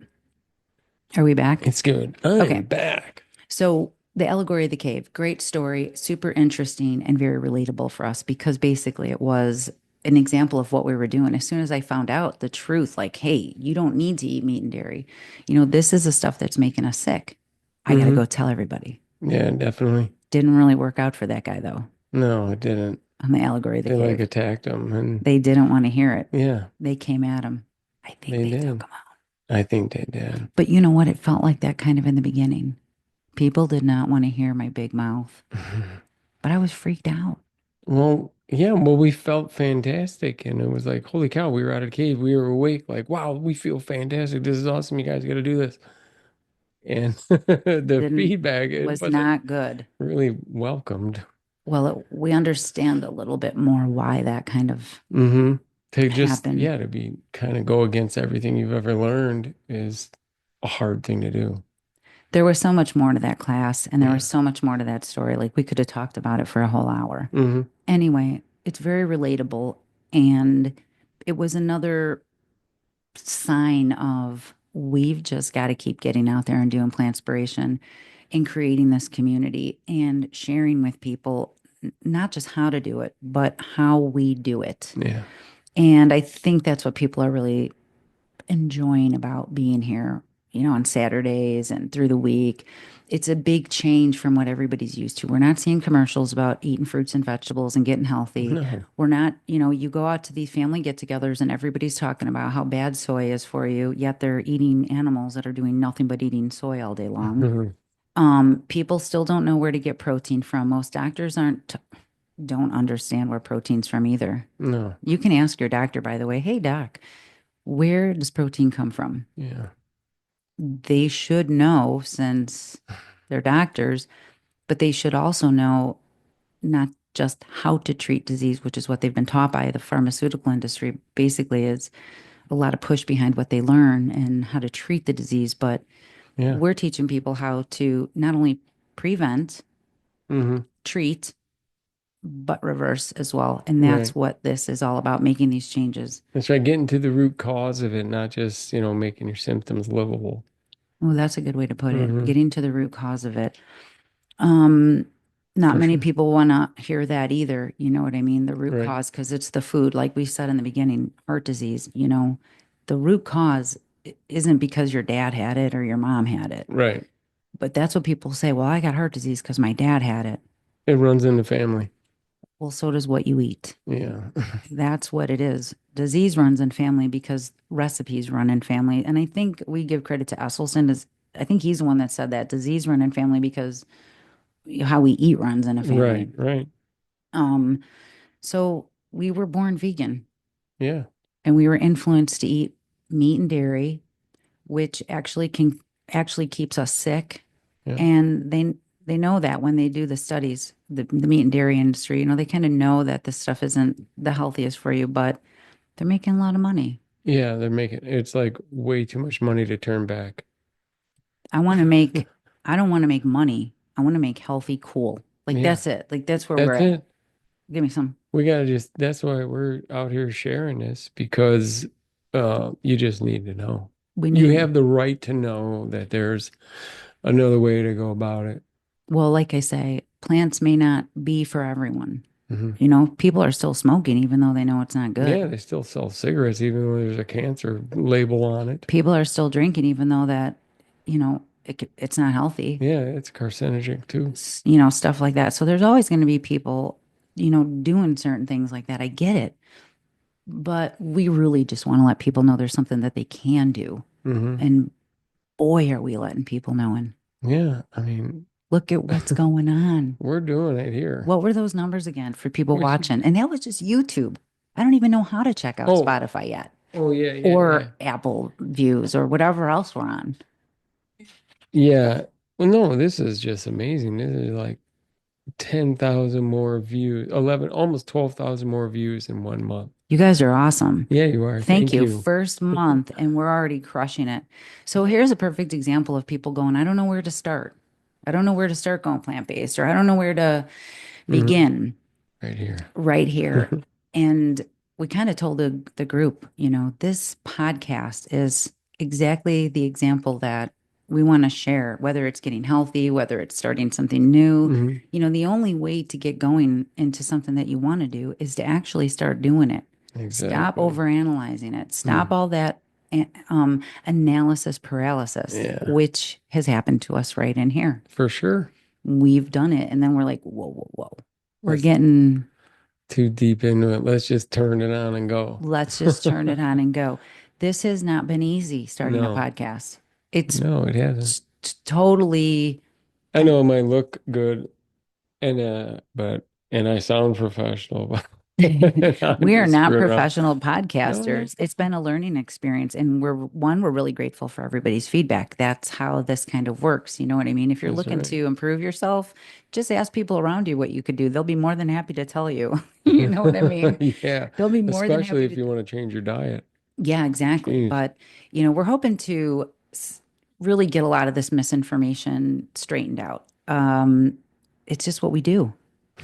Speaker 1: Are we back?
Speaker 2: It's good. I'm
Speaker 1: Okay.
Speaker 2: back.
Speaker 1: So the allegory of the cave, great story, super interesting and very relatable for us because basically it was an example of what we were doing. As soon as I found out the truth, like, hey, you don't need to eat meat and dairy. This is the stuff that's making us sick. I got to
Speaker 2: Hmm.
Speaker 1: go tell everybody.
Speaker 2: Yeah, definitely.
Speaker 1: Didn't really work out for that guy though
Speaker 2: No, it didn't.
Speaker 1: on the allegory of the
Speaker 2: They like
Speaker 1: cave.
Speaker 2: attacked him, and
Speaker 1: They didn't want to hear it.
Speaker 2: yeah,
Speaker 1: They came at him. I think
Speaker 2: they
Speaker 1: they took
Speaker 2: did.
Speaker 1: him out.
Speaker 2: I think they did.
Speaker 1: But you know what? It felt like that kind of in the beginning. People did not want to hear my big mouth, but I was freaked out.
Speaker 2: Well, yeah, well, we felt fantastic, and it was like, holy cow, we were out of the cave, we were awake, like, wow, we feel fantastic. This is awesome. You guys got to do this. And the
Speaker 1: Didn't
Speaker 2: feedback, it
Speaker 1: was
Speaker 2: wasn't
Speaker 1: not good.
Speaker 2: really welcomed.
Speaker 1: Well, we understand a little bit more why that kind of
Speaker 2: Hmm. To just,
Speaker 1: happened.
Speaker 2: yeah, to be kind of go against everything you've ever learned is a hard thing to do.
Speaker 1: There was so much more to that class, and there was
Speaker 2: Yeah.
Speaker 1: so much more to that story. Like we could have talked about it for a whole hour.
Speaker 2: Hmm.
Speaker 1: Anyway, it's very relatable, and it was another sign of we've just got to keep getting out there and doing plantspiration and creating this community and sharing with people not just how to do it, but how we do it.
Speaker 2: Yeah.
Speaker 1: And I think that's what people are really enjoying about being here, on Saturdays and through the week. It's a big change from what everybody's used to. We're not seeing commercials about eating fruits and vegetables and getting healthy.
Speaker 2: No.
Speaker 1: We're not, you go out to these family get togethers and everybody's talking about how bad soy is for you, yet they're eating animals that are doing nothing but eating soy all day long.
Speaker 2: Mhm.
Speaker 1: People still don't know where to get protein from. Most doctors don't understand where protein's from either.
Speaker 2: No.
Speaker 1: You can ask your doctor, by the way, hey, doc, where does protein come from?
Speaker 2: Yeah.
Speaker 1: They should know since they're doctors, but they should also know not just how to treat disease, which is what they've been taught by the pharmaceutical industry. Basically, is a lot of push behind what they learn and how to treat the disease, but
Speaker 2: Yeah.
Speaker 1: we're teaching people how to not only prevent,
Speaker 2: Hmm.
Speaker 1: treat, but reverse as well. And that's
Speaker 2: Right.
Speaker 1: what this is all about, making these changes.
Speaker 2: That's right. Getting to the root cause of it, not just, making your symptoms livable.
Speaker 1: Well, that's a good way to put it.
Speaker 2: Hmm.
Speaker 1: Getting to the root cause of it. Um, Not
Speaker 2: For
Speaker 1: many
Speaker 2: sure.
Speaker 1: people want to hear that either. You know what I mean? The root
Speaker 2: Right.
Speaker 1: cause, because it's the food. Like we said in the beginning, heart disease, the root cause isn't because your dad had it or your mom had it.
Speaker 2: Right.
Speaker 1: But that's what people say. Well, I got heart disease because my dad had it.
Speaker 2: It runs in the family.
Speaker 1: Well, so does what you eat.
Speaker 2: Yeah.
Speaker 1: That's what it is. Disease runs in family because recipes run in family. And I think we give credit to Esselstyn. I think he's the one that said that disease run in family because how we eat runs in a
Speaker 2: Right.
Speaker 1: family.
Speaker 2: Right.
Speaker 1: Um, So we were born vegan
Speaker 2: Yeah.
Speaker 1: and we were influenced to eat meat and dairy, which actually keeps us sick.
Speaker 2: Yeah.
Speaker 1: And they know that when they do the studies, the meat and dairy industry, they kind of know that this stuff isn't the healthiest for you, but they're making a lot of money.
Speaker 2: Yeah. They're making it's like way too much money to turn back.
Speaker 1: I want to make, I don't want to make money. I want to make healthy, cool. Like
Speaker 2: Yeah.
Speaker 1: that's it. Like that's where we're
Speaker 2: That's
Speaker 1: at.
Speaker 2: it.
Speaker 1: Give me some.
Speaker 2: We gotta that's why we're out here sharing this because you just need to know.
Speaker 1: We
Speaker 2: You
Speaker 1: need,
Speaker 2: have the right to know that there's another way to go about it.
Speaker 1: well, like I say, plants may not be for everyone.
Speaker 2: Hmm.
Speaker 1: People are still smoking even though they know it's not
Speaker 2: Yeah,
Speaker 1: good.
Speaker 2: they still sell cigarettes even though there's a cancer label on it.
Speaker 1: People are still drinking even though that, it's not healthy.
Speaker 2: Yeah, it's carcinogenic too.
Speaker 1: Stuff like that. So there's always going to be people, doing certain things like that. I get it. But we really just want to let people know there's something that they can do.
Speaker 2: Hmm.
Speaker 1: And boy, are we letting people know. And
Speaker 2: Yeah, I mean,
Speaker 1: look at what's going on.
Speaker 2: we're doing it here.
Speaker 1: What were those numbers again for people
Speaker 2: We should.
Speaker 1: watching? And that was just YouTube. I don't even know how to check out
Speaker 2: Oh,
Speaker 1: Spotify yet
Speaker 2: oh yeah, yeah, yeah.
Speaker 1: or Apple views or whatever else we're on.
Speaker 2: Yeah. Well, no, this is just amazing. This is like 10,000 more views, 11, almost 12,000 more views in 1 month.
Speaker 1: You guys are awesome.
Speaker 2: Yeah, you are.
Speaker 1: Thank
Speaker 2: Thank
Speaker 1: you.
Speaker 2: you.
Speaker 1: First month, and we're already crushing it. So here's a perfect example of people going, I don't know where to start. I don't know where to start going plant-based, or I don't know where to
Speaker 2: Hmm.
Speaker 1: begin
Speaker 2: Right here.
Speaker 1: right here. And we kind of told the group, this podcast is exactly the example that we want to share, whether it's getting healthy, whether it's starting something new.
Speaker 2: Hmm.
Speaker 1: The only way to get going into something that you want to do is to actually start doing it. Stop
Speaker 2: Exactly.
Speaker 1: overanalyzing it. Stop
Speaker 2: Mm.
Speaker 1: all that analysis paralysis,
Speaker 2: Yeah,
Speaker 1: which has happened to us right in here.
Speaker 2: for sure.
Speaker 1: We've done it, and then we're like, whoa, whoa, whoa. We're
Speaker 2: Let's
Speaker 1: getting
Speaker 2: too deep into it. Let's just turn it on and go.
Speaker 1: Let's just turn it on and go. This has not been easy starting a
Speaker 2: No,
Speaker 1: podcast. It's
Speaker 2: no, it hasn't.
Speaker 1: totally,
Speaker 2: I know it might look good and and I sound professional, but I'm
Speaker 1: we are
Speaker 2: just
Speaker 1: not
Speaker 2: screwing around.
Speaker 1: professional
Speaker 2: No, no.
Speaker 1: podcasters. It's been a learning experience. And we're really grateful for everybody's feedback. That's how this kind of works. You know what I mean? If you're
Speaker 2: That's
Speaker 1: looking
Speaker 2: right.
Speaker 1: to improve yourself, just ask people around you what you could do. They'll be more than happy to tell you. You know what I mean?
Speaker 2: Yeah,
Speaker 1: They'll be more than
Speaker 2: especially
Speaker 1: happy
Speaker 2: if
Speaker 1: to.
Speaker 2: you want to change your diet.
Speaker 1: Yeah, exactly.
Speaker 2: Jeez.
Speaker 1: But, we're hoping to really get a lot of this misinformation straightened out. It's just what we do.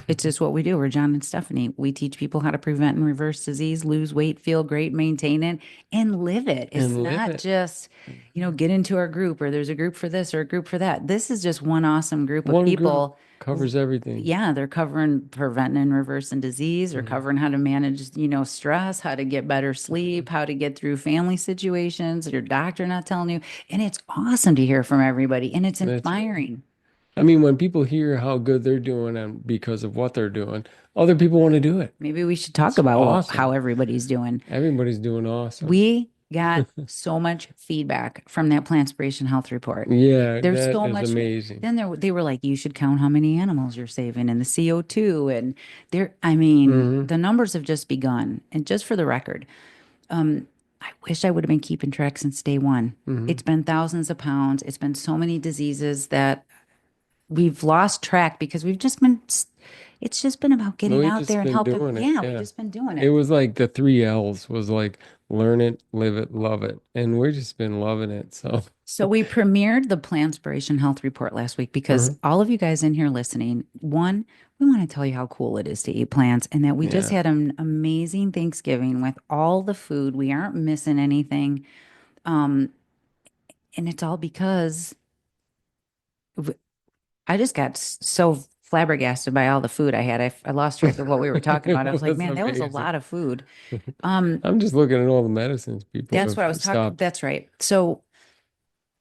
Speaker 1: It's just what we do. We're John and Stephanie. We teach people how to prevent and reverse disease, lose weight, feel great, maintain it, and live it. It's
Speaker 2: And live
Speaker 1: not
Speaker 2: it.
Speaker 1: just, get into our group or there's a group for this or a group for that. This is just one awesome group of
Speaker 2: One group
Speaker 1: people.
Speaker 2: covers everything.
Speaker 1: Yeah, they're covering preventing and reversing disease. They're
Speaker 2: Mhm.
Speaker 1: covering how to manage, stress, how to get better sleep, how to get through family situations, your doctor not telling you. And it's awesome to hear from everybody. And it's
Speaker 2: That's right.
Speaker 1: inspiring.
Speaker 2: I mean, when people hear how good they're doing and because of what they're doing, other people want to do it.
Speaker 1: Maybe we should talk
Speaker 2: It's
Speaker 1: about how
Speaker 2: awesome.
Speaker 1: everybody's doing.
Speaker 2: Everybody's doing awesome.
Speaker 1: We got so much feedback from that Plantspiration health report.
Speaker 2: Yeah,
Speaker 1: There's
Speaker 2: that
Speaker 1: so
Speaker 2: is
Speaker 1: much.
Speaker 2: amazing.
Speaker 1: Then they were like, you should count how many animals you're saving and the CO2. And I mean,
Speaker 2: Hmm.
Speaker 1: the numbers have just begun. And just for the record, I wish I would have been keeping track since day one.
Speaker 2: Hmm.
Speaker 1: It's been thousands of pounds. It's been so many diseases that we've lost track because it's just been about getting
Speaker 2: We've
Speaker 1: out there
Speaker 2: just
Speaker 1: and
Speaker 2: been
Speaker 1: helping.
Speaker 2: doing it.
Speaker 1: Yeah, we've
Speaker 2: Yeah.
Speaker 1: just been doing
Speaker 2: It
Speaker 1: it.
Speaker 2: was like the three L's was like learn it, live it, love it. And we've just been loving it. So,
Speaker 1: So we premiered the Plantspiration Health Report last week because
Speaker 2: uh
Speaker 1: all of you guys in here listening, one, we want to tell you how cool it is to eat plants and that we just
Speaker 2: yeah.
Speaker 1: had an amazing Thanksgiving with all the food. We aren't missing anything. Um, and it's all because w- I just got so flabbergasted by all the food I had. I lost track of what we were talking
Speaker 2: It
Speaker 1: about. I was like,
Speaker 2: was
Speaker 1: man, that was a
Speaker 2: amazing.
Speaker 1: lot of food. Um,
Speaker 2: I'm just looking at all the medicines people
Speaker 1: that's
Speaker 2: have
Speaker 1: what I was talking.
Speaker 2: stopped.
Speaker 1: That's right. So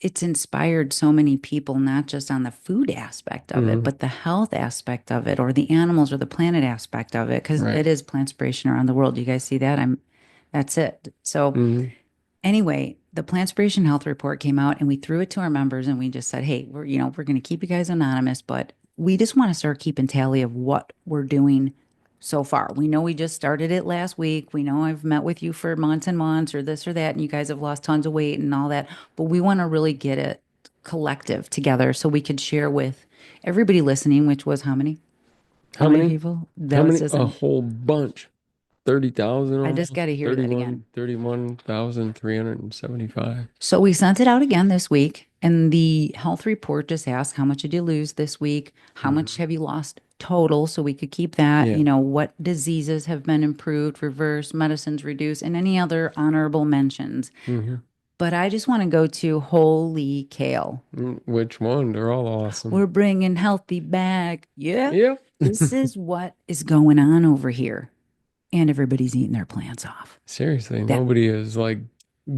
Speaker 1: it's inspired so many people, not just on the food aspect of it,
Speaker 2: Hmm.
Speaker 1: but the health aspect of it, or the animals or the planet aspect of it, because
Speaker 2: Right.
Speaker 1: it is plantspiration around the world. You guys see that? That's it. So
Speaker 2: Hmm.
Speaker 1: anyway, the Plantspiration Health Report came out and we threw it to our members and we just said, hey, we're going to keep you guys anonymous, but we just want to start keeping tally of what we're doing so far. We know we just started it last week. We know I've met with you for months and months or this or that, and you guys have lost tons of weight and all that. But we want to really get it collective together so we could share with everybody listening, which was how many? How
Speaker 2: How
Speaker 1: many
Speaker 2: many?
Speaker 1: people? That
Speaker 2: How
Speaker 1: was
Speaker 2: many?
Speaker 1: just,
Speaker 2: A whole bunch. 30,000
Speaker 1: I just got
Speaker 2: almost.
Speaker 1: to hear that
Speaker 2: 31,
Speaker 1: again.
Speaker 2: 31,375.
Speaker 1: So we sent it out again this week, and the health report just asked how much did you lose this week? How much
Speaker 2: Hmm.
Speaker 1: have you lost total? So we could keep that.
Speaker 2: Yeah.
Speaker 1: What diseases have been improved, reversed, medicines reduced, and any other honorable mentions.
Speaker 2: Hmm.
Speaker 1: But I just want to go to holy kale.
Speaker 2: Which one? They're all awesome.
Speaker 1: We're bringing healthy back. Yeah,
Speaker 2: Yep.
Speaker 1: this is what is going on over here. And everybody's eating their plants off.
Speaker 2: Seriously,
Speaker 1: That
Speaker 2: nobody is like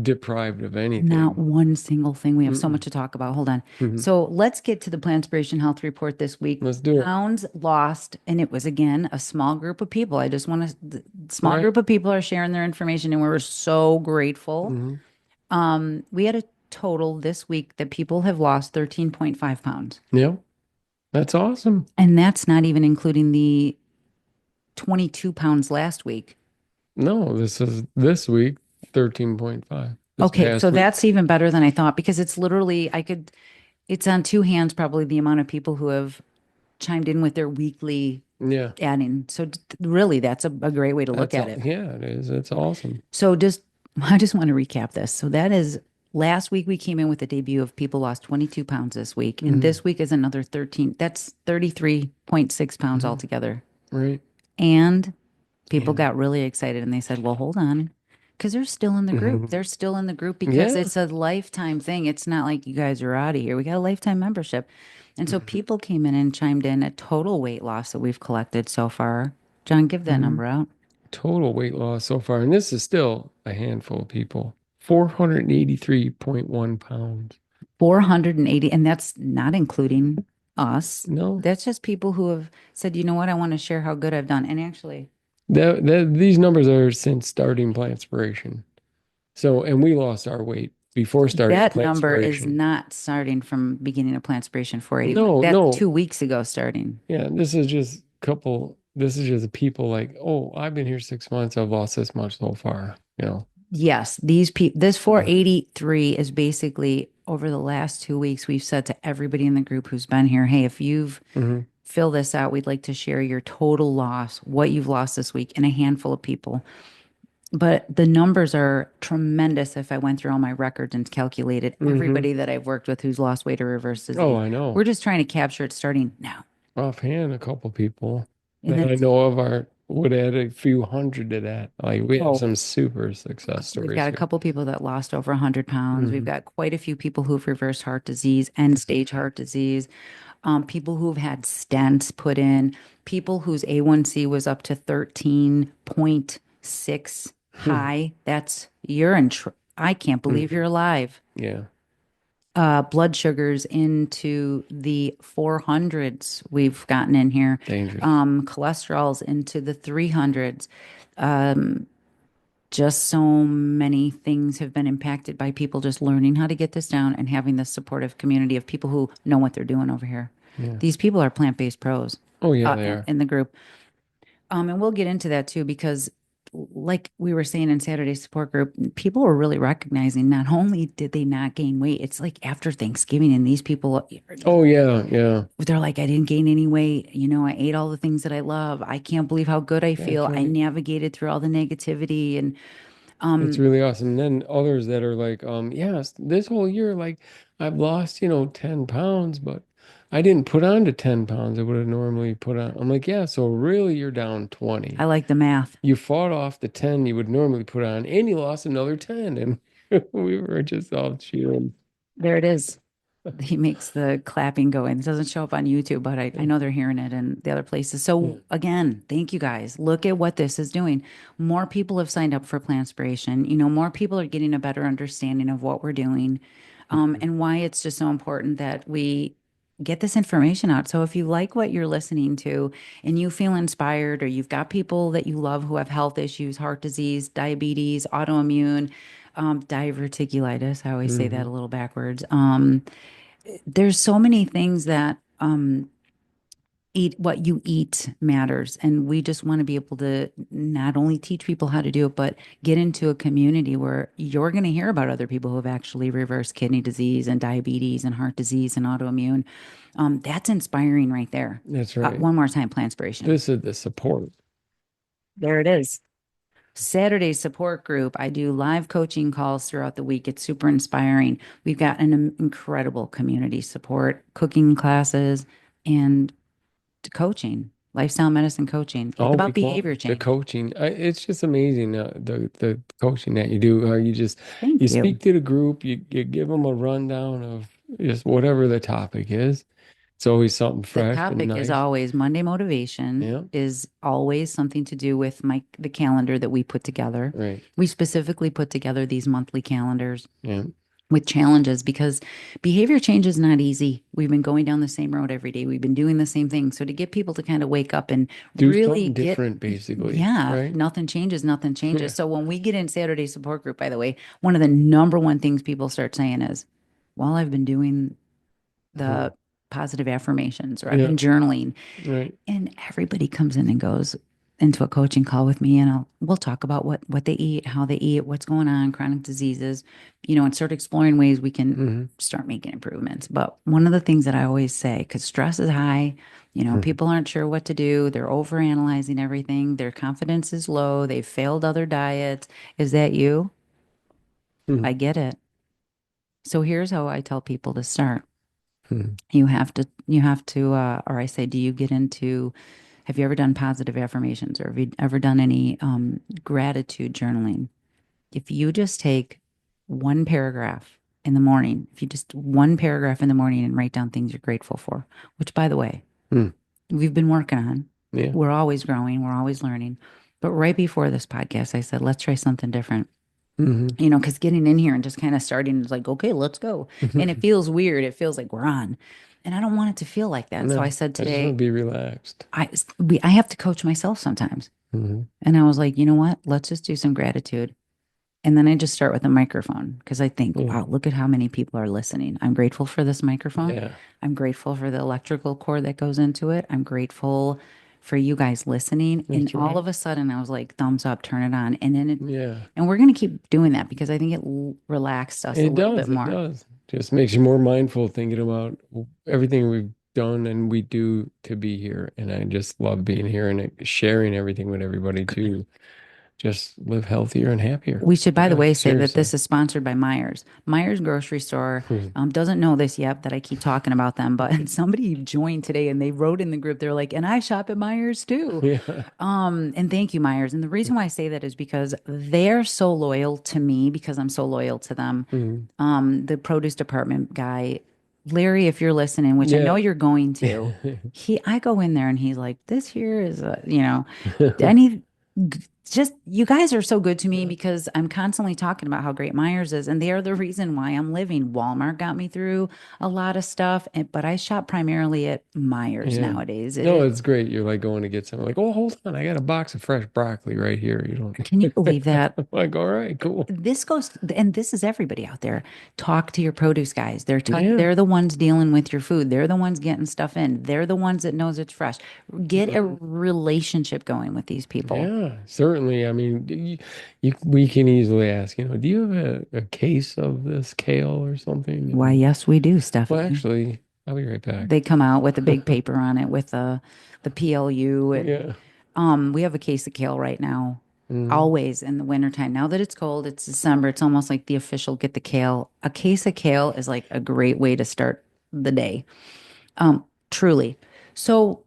Speaker 2: deprived of
Speaker 1: Not
Speaker 2: anything.
Speaker 1: one single thing. We have so much
Speaker 2: Mm-mm.
Speaker 1: to talk about. Hold on.
Speaker 2: Hmm.
Speaker 1: So let's get to the Plantspiration Health Report this week.
Speaker 2: Let's do it.
Speaker 1: Pounds lost, and it was again a small group of people. I just want to, the small
Speaker 2: Right.
Speaker 1: group of people are sharing their information, and we're so grateful.
Speaker 2: Hmm.
Speaker 1: We had a total this week that people have lost 13.5 pounds.
Speaker 2: Yeah. That's awesome.
Speaker 1: And that's not even including the 22 pounds last week.
Speaker 2: No, this is this week, 13.5. This
Speaker 1: Okay, so
Speaker 2: past week.
Speaker 1: that's even better than I thought because it's literally, it's on two hands, probably the amount of people who have chimed in with their weekly
Speaker 2: Yeah.
Speaker 1: adding. So really, that's a great way to look
Speaker 2: That's
Speaker 1: at
Speaker 2: all.
Speaker 1: it.
Speaker 2: Yeah, it is. It's awesome.
Speaker 1: So just, I just want to recap this. So that is last week we came in with the debut of people lost 22 pounds this week. And
Speaker 2: Hmm.
Speaker 1: this week is another 13. That's 33.6 pounds
Speaker 2: Hmm.
Speaker 1: altogether.
Speaker 2: Right.
Speaker 1: And people
Speaker 2: And
Speaker 1: got really excited and they said, well, hold on. Because they're still in the group.
Speaker 2: mhm.
Speaker 1: They're still in the group because
Speaker 2: Yeah.
Speaker 1: it's a lifetime thing. It's not like you guys are out of here. We got a lifetime membership. And so
Speaker 2: Mhm.
Speaker 1: people came in and chimed in a total weight loss that we've collected so far. John, give that
Speaker 2: Mhm.
Speaker 1: number out.
Speaker 2: Total weight loss so far, and this is still a handful of people. 483.1 pounds.
Speaker 1: 480. And that's not including us.
Speaker 2: No,
Speaker 1: That's just people who have said, you know what, I want to share how good I've done. And actually,
Speaker 2: these numbers are since starting Plantspiration. So, and we lost our weight before starting
Speaker 1: that number is
Speaker 2: Plantspiration.
Speaker 1: not starting from beginning of Plantspiration 480.
Speaker 2: No,
Speaker 1: That's
Speaker 2: no.
Speaker 1: 2 weeks ago starting.
Speaker 2: Yeah, this is just people like, oh, I've been here 6 months. I've lost this much so far.
Speaker 1: Yes, these people, this
Speaker 2: Mhm.
Speaker 1: 483 is basically over the last 2 weeks, we've said to everybody in the group who's been here, hey, if you've
Speaker 2: Mhm.
Speaker 1: fill this out, we'd like to share your total loss, what you've lost this week, and a handful of people. But the numbers are tremendous if I went through all my records and calculated
Speaker 2: Mhm.
Speaker 1: everybody that I've worked with who's lost weight or reversed
Speaker 2: Oh,
Speaker 1: disease.
Speaker 2: I know.
Speaker 1: We're just trying to capture it starting now.
Speaker 2: Offhand, a couple people
Speaker 1: And
Speaker 2: that I
Speaker 1: that's,
Speaker 2: know of are would add a few hundred to that. Like we have
Speaker 1: oh,
Speaker 2: some super success
Speaker 1: we've
Speaker 2: stories
Speaker 1: got a
Speaker 2: here.
Speaker 1: couple people that lost over 100 pounds. We've
Speaker 2: Hmm.
Speaker 1: got quite a few people who've reversed heart disease, end stage heart disease, people who've had stents put in, people whose A1C was up to 13.6 high. That's you're in. I can't believe you're alive.
Speaker 2: Yeah,
Speaker 1: Blood sugars into the 400s we've gotten in here.
Speaker 2: dangerous.
Speaker 1: Cholesterol's into the 300s. Just so many things have been impacted by people just learning how to get this down and having this supportive community of people who know what they're doing over here.
Speaker 2: Yeah.
Speaker 1: These people are plant-based pros
Speaker 2: Oh yeah, they are.
Speaker 1: in the group. And we'll get into that too, because like we were saying in Saturday support group, people were really recognizing not only did they not gain weight, it's like after Thanksgiving, and these people,
Speaker 2: Oh yeah, yeah.
Speaker 1: they're like, I didn't gain any weight. You know, I ate all the things that I love. I can't believe how good I
Speaker 2: That's
Speaker 1: feel. I
Speaker 2: right.
Speaker 1: navigated through all the negativity. And
Speaker 2: It's really awesome. And then others that are like, yes, this whole year, like I've lost, 10 pounds, but I didn't put on to 10 pounds I would have normally put on. I'm like, yeah, so really you're down
Speaker 1: I
Speaker 2: 20.
Speaker 1: like the math.
Speaker 2: You fought off the 10 you would normally put on, and you lost another 10. And we were just all cheering.
Speaker 1: There it is. He makes the clapping go in. It doesn't show up on YouTube, but I know they're hearing it in the other places.
Speaker 2: Yeah.
Speaker 1: So again, thank you guys. Look at what this is doing. More people have signed up for Plantspiration. You know, more people are getting a better understanding of what we're doing,
Speaker 2: Mhm.
Speaker 1: and why it's just so important that we get this information out. So if you like what you're listening to and you feel inspired, or you've got people that you love who have health issues, heart disease, diabetes, autoimmune, diverticulitis, I always say that a
Speaker 2: Mhm.
Speaker 1: little backwards. There's so many things that eat what you eat matters, and we just want to be able to not only teach people how to do it, but get into a community where you're going to hear about other people who have actually reversed kidney disease and diabetes and heart disease and autoimmune. That's inspiring right there.
Speaker 2: That's right.
Speaker 1: One more time, Plantspiration.
Speaker 2: This is the support.
Speaker 1: There it is. Saturday support group. I do live coaching calls throughout the week. It's super inspiring. We've got an incredible community support, cooking classes, and coaching, lifestyle medicine coaching. It's
Speaker 2: All
Speaker 1: about
Speaker 2: week long.
Speaker 1: behavior
Speaker 2: The
Speaker 1: change.
Speaker 2: coaching, it's just amazing. The coaching that you do, how you
Speaker 1: Thank
Speaker 2: speak
Speaker 1: you.
Speaker 2: to the group, you give them a rundown of just whatever the topic is. It's always something
Speaker 1: The
Speaker 2: fresh and
Speaker 1: topic is
Speaker 2: nice.
Speaker 1: always Monday motivation
Speaker 2: Yeah.
Speaker 1: is always something to do with the calendar that we put together.
Speaker 2: Right.
Speaker 1: We specifically put together these monthly calendars
Speaker 2: Yeah.
Speaker 1: with challenges because behavior change is not easy. We've been going down the same road every day. We've been doing the same thing. So to get people to kind of wake up and
Speaker 2: Do
Speaker 1: really
Speaker 2: something
Speaker 1: get,
Speaker 2: different, basically.
Speaker 1: yeah,
Speaker 2: Right.
Speaker 1: nothing changes, nothing
Speaker 2: Yeah.
Speaker 1: changes. So when we get in Saturday support group, by the way, one of the number one things people start saying is, well, I've been doing
Speaker 2: Mhm.
Speaker 1: the positive affirmations or I've
Speaker 2: Yeah.
Speaker 1: been journaling,
Speaker 2: Right.
Speaker 1: and everybody comes in and goes into a coaching call with me, and we'll talk about what they eat, how they eat, what's going on, chronic diseases, and start exploring ways we can
Speaker 2: Hmm.
Speaker 1: start making improvements. But one of the things that I always say, because stress is high, people aren't sure what to do, they're overanalyzing everything, their confidence is low, they've failed other diets. Is that you?
Speaker 2: Hmm.
Speaker 1: I get it. So here's how I tell people to start.
Speaker 2: Hmm.
Speaker 1: Or I say, do you get into, have you ever done positive affirmations or have you ever done any gratitude journaling? If you just take one paragraph in the morning, if you just one paragraph in the morning and write down things you're grateful for, which by the way,
Speaker 2: Hmm.
Speaker 1: we've been working on,
Speaker 2: Yeah.
Speaker 1: we're always growing, we're always learning. But right before this podcast, I said, let's try something different.
Speaker 2: Hmm.
Speaker 1: Because getting in here and just kind of starting is like, okay, let's go. And it feels weird. It feels like we're on. And I don't want it to feel like that. So I
Speaker 2: No,
Speaker 1: said
Speaker 2: I just want to
Speaker 1: today,
Speaker 2: be relaxed.
Speaker 1: I have to coach myself sometimes.
Speaker 2: Hmm.
Speaker 1: And I was like, you know what? Let's just do some gratitude. And then I just start with a microphone because I think,
Speaker 2: Yeah.
Speaker 1: wow, look at how many people are listening. I'm grateful for this microphone.
Speaker 2: Yeah.
Speaker 1: I'm grateful for the electrical cord that goes into it. I'm grateful for you guys listening. And
Speaker 2: That's
Speaker 1: all
Speaker 2: right.
Speaker 1: of a sudden, I was like, thumbs up, turn it on.
Speaker 2: Yeah.
Speaker 1: And we're going to keep doing that because I think it relaxed us a
Speaker 2: It
Speaker 1: little bit
Speaker 2: does. It
Speaker 1: more.
Speaker 2: does. Just makes you more mindful thinking about everything we've done and we do to be here. And I just love being here and sharing everything with everybody too. Just live healthier and happier.
Speaker 1: We should, by the
Speaker 2: Yeah,
Speaker 1: way, say that this
Speaker 2: seriously.
Speaker 1: is sponsored by Myers. Myers grocery store doesn't know this yet that I keep talking about them, but somebody joined today and they wrote in the group, they're like, and I shop at Myers too.
Speaker 2: Yeah.
Speaker 1: And thank you, Myers. And the reason why I say that is because they're so loyal to me because I'm so loyal to them.
Speaker 2: Mhm.
Speaker 1: The produce department guy, Larry, if you're listening, which I know
Speaker 2: Yeah.
Speaker 1: you're going to, I go in there and he's like, this here is any, just, you guys are so good to me
Speaker 2: Yeah.
Speaker 1: because I'm constantly talking about how great Myers is, and they are the reason why I'm living. Walmart got me through a lot of stuff, but I shop primarily at Myers
Speaker 2: Yeah.
Speaker 1: nowadays.
Speaker 2: No, it's great. You're like going to get something like, oh, hold on, I got a box of fresh broccoli right here. You
Speaker 1: Can you
Speaker 2: don't
Speaker 1: believe that?
Speaker 2: I'm like, all right, cool.
Speaker 1: This goes, and this is everybody out there. Talk to your produce guys.
Speaker 2: Yeah.
Speaker 1: They're the ones dealing with your food. They're the ones getting stuff in. They're the ones that knows it's fresh. Get a
Speaker 2: Mhm.
Speaker 1: relationship going with these people.
Speaker 2: Yeah, certainly. I mean, we can easily ask, do you have a case of this kale or something?
Speaker 1: Why,
Speaker 2: And
Speaker 1: yes, we do,
Speaker 2: well,
Speaker 1: Stephanie.
Speaker 2: actually, I'll be right back.
Speaker 1: They come out with a big paper on it with the PLU, and
Speaker 2: Yeah.
Speaker 1: we have a case of kale right now.
Speaker 2: Hmm.
Speaker 1: Always in the wintertime. Now that it's cold, it's December, it's almost like the official get the kale. A case of kale is like a great way to start the day. Truly. So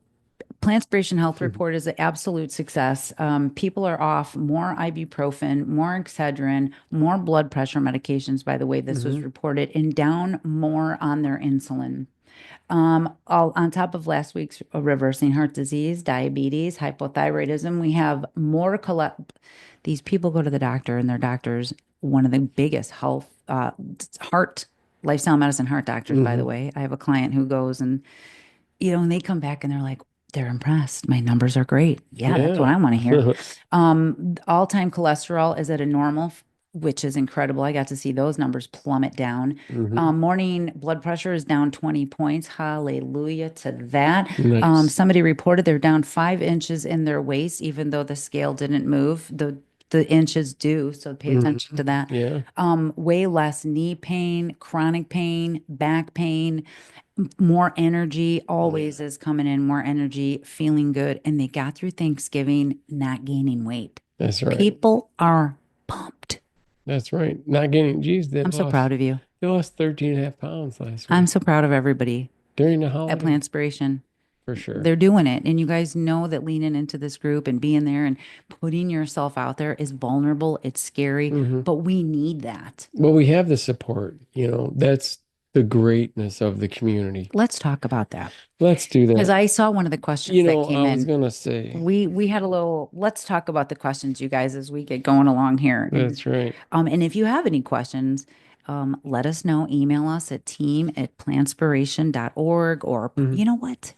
Speaker 1: Plantspiration Health Report is an absolute success. People are off more ibuprofen, more Excedrin, more blood pressure medications, by the way, this was
Speaker 2: Hmm.
Speaker 1: reported, and down more on their insulin. All on top of last week's reversing heart disease, diabetes, hypothyroidism, we have more these people go to the doctor and their doctors, one of the biggest heart, lifestyle medicine heart doctors, by the
Speaker 2: Hmm.
Speaker 1: way. I have a client who goes and they come back and they're like, they're impressed. My numbers are great. Yeah, that's what
Speaker 2: Yeah.
Speaker 1: I want to hear. All-time cholesterol is at a normal, which is incredible. I got to see those numbers plummet down.
Speaker 2: Hmm.
Speaker 1: Morning blood pressure is down 20 points. Hallelujah to that.
Speaker 2: Nice.
Speaker 1: Somebody reported they're down 5 inches in their waist, even though the scale didn't move. The inches do, so pay attention
Speaker 2: Hmm.
Speaker 1: to that.
Speaker 2: Yeah.
Speaker 1: Way less knee pain, chronic pain, back pain, more energy
Speaker 2: Yeah.
Speaker 1: always is coming in, more energy, feeling good. And they got through Thanksgiving not gaining weight.
Speaker 2: That's right.
Speaker 1: People are pumped.
Speaker 2: That's right. Not getting, geez,
Speaker 1: I'm so proud of you.
Speaker 2: they lost 13.5 pounds last
Speaker 1: I'm
Speaker 2: week
Speaker 1: so proud of everybody
Speaker 2: during the
Speaker 1: at
Speaker 2: holiday,
Speaker 1: Plantspiration.
Speaker 2: for sure.
Speaker 1: They're doing it. And you guys know that leaning into this group and being there and putting yourself out there is vulnerable. It's scary,
Speaker 2: Hmm.
Speaker 1: but we need that.
Speaker 2: Well, we have the support, that's the greatness of the community.
Speaker 1: Let's talk about that.
Speaker 2: Let's do
Speaker 1: Because
Speaker 2: that.
Speaker 1: I saw one of the questions that
Speaker 2: I
Speaker 1: came
Speaker 2: was
Speaker 1: in.
Speaker 2: gonna say,
Speaker 1: We had a little, let's talk about the questions, you guys, as we get going along here.
Speaker 2: that's right.
Speaker 1: And if you have any questions, let us know. Email us at team@plantspiration.org, or
Speaker 2: Mhm.
Speaker 1: you know what?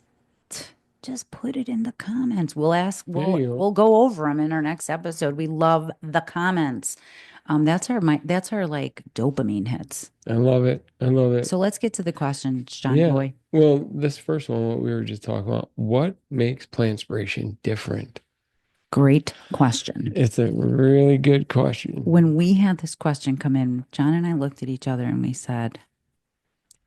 Speaker 1: Just put it in the comments. We'll ask,
Speaker 2: There you go.
Speaker 1: we'll go over them in our next episode. We love the comments. That's our like dopamine hits.
Speaker 2: I love it. I love it.
Speaker 1: So let's get to the questions, Johnny
Speaker 2: Yeah.
Speaker 1: boy.
Speaker 2: Well, this first one, what we were just talking about, what makes Plantspiration different?
Speaker 1: Great question.
Speaker 2: It's a really good question.
Speaker 1: When we had this question come in, John and I looked at each other and we said,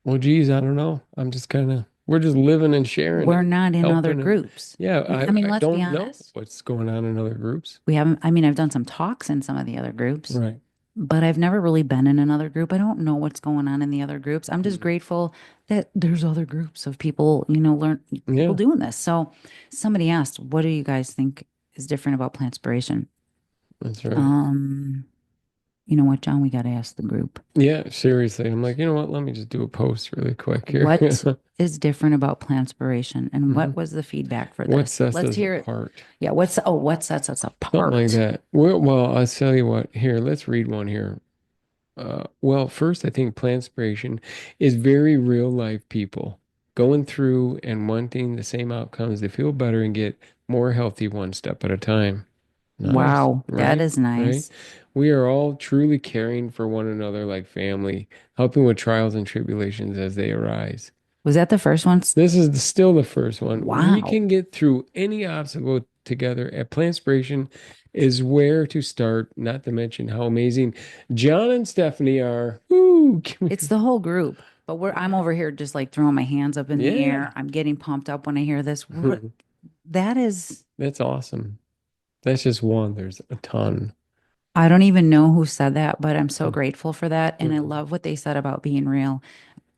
Speaker 2: Well, geez, I don't know. I'm just kind of, we're just living and sharing
Speaker 1: we're
Speaker 2: and
Speaker 1: not in other
Speaker 2: helping. And
Speaker 1: groups.
Speaker 2: yeah,
Speaker 1: I mean,
Speaker 2: I
Speaker 1: let's be
Speaker 2: don't know
Speaker 1: honest.
Speaker 2: what's going on in other groups.
Speaker 1: We haven't, I mean, I've done some talks in some of the other groups,
Speaker 2: Right.
Speaker 1: but I've never really been in another group. I don't know what's going on in the other groups. I'm just
Speaker 2: Mhm.
Speaker 1: grateful that there's other groups of people, learn people
Speaker 2: Yeah,
Speaker 1: doing this. So somebody asked, what do you guys think is different about Plantspiration?
Speaker 2: that's right.
Speaker 1: Um, you know what, John, we got to ask the group.
Speaker 2: Yeah, seriously. I'm like, you know what? Let me just do a post really quick here.
Speaker 1: What is different about Plantspiration, and
Speaker 2: hmm
Speaker 1: what was the feedback for
Speaker 2: What
Speaker 1: this?
Speaker 2: sets
Speaker 1: Let's
Speaker 2: us
Speaker 1: hear it.
Speaker 2: apart?
Speaker 1: Yeah, what sets us
Speaker 2: Something like
Speaker 1: apart?
Speaker 2: that. Well, I'll tell you what. Here, let's read one here. Well, first, I think Plantspiration is very real life people going through and wanting the same outcomes to feel better and get more healthy one step at a time. Nice,
Speaker 1: Wow, that
Speaker 2: right?
Speaker 1: is
Speaker 2: Right?
Speaker 1: nice.
Speaker 2: We are all truly caring for one another like family, helping with trials and tribulations as they arise.
Speaker 1: Was that the first one?
Speaker 2: This is still the first one. We
Speaker 1: Wow.
Speaker 2: can get through any obstacle together. At Plantspiration is where to start, not to mention how amazing John and Stephanie are. Woo!
Speaker 1: It's the whole group. But I'm over here just like throwing my hands up in the
Speaker 2: Yeah.
Speaker 1: air. I'm getting pumped up when I hear this. That is,
Speaker 2: That's awesome. That's just one. There's a ton.
Speaker 1: I don't even know who said that, but I'm so
Speaker 2: Mhm.
Speaker 1: grateful for that. And I
Speaker 2: Mhm.
Speaker 1: love what they said about being real.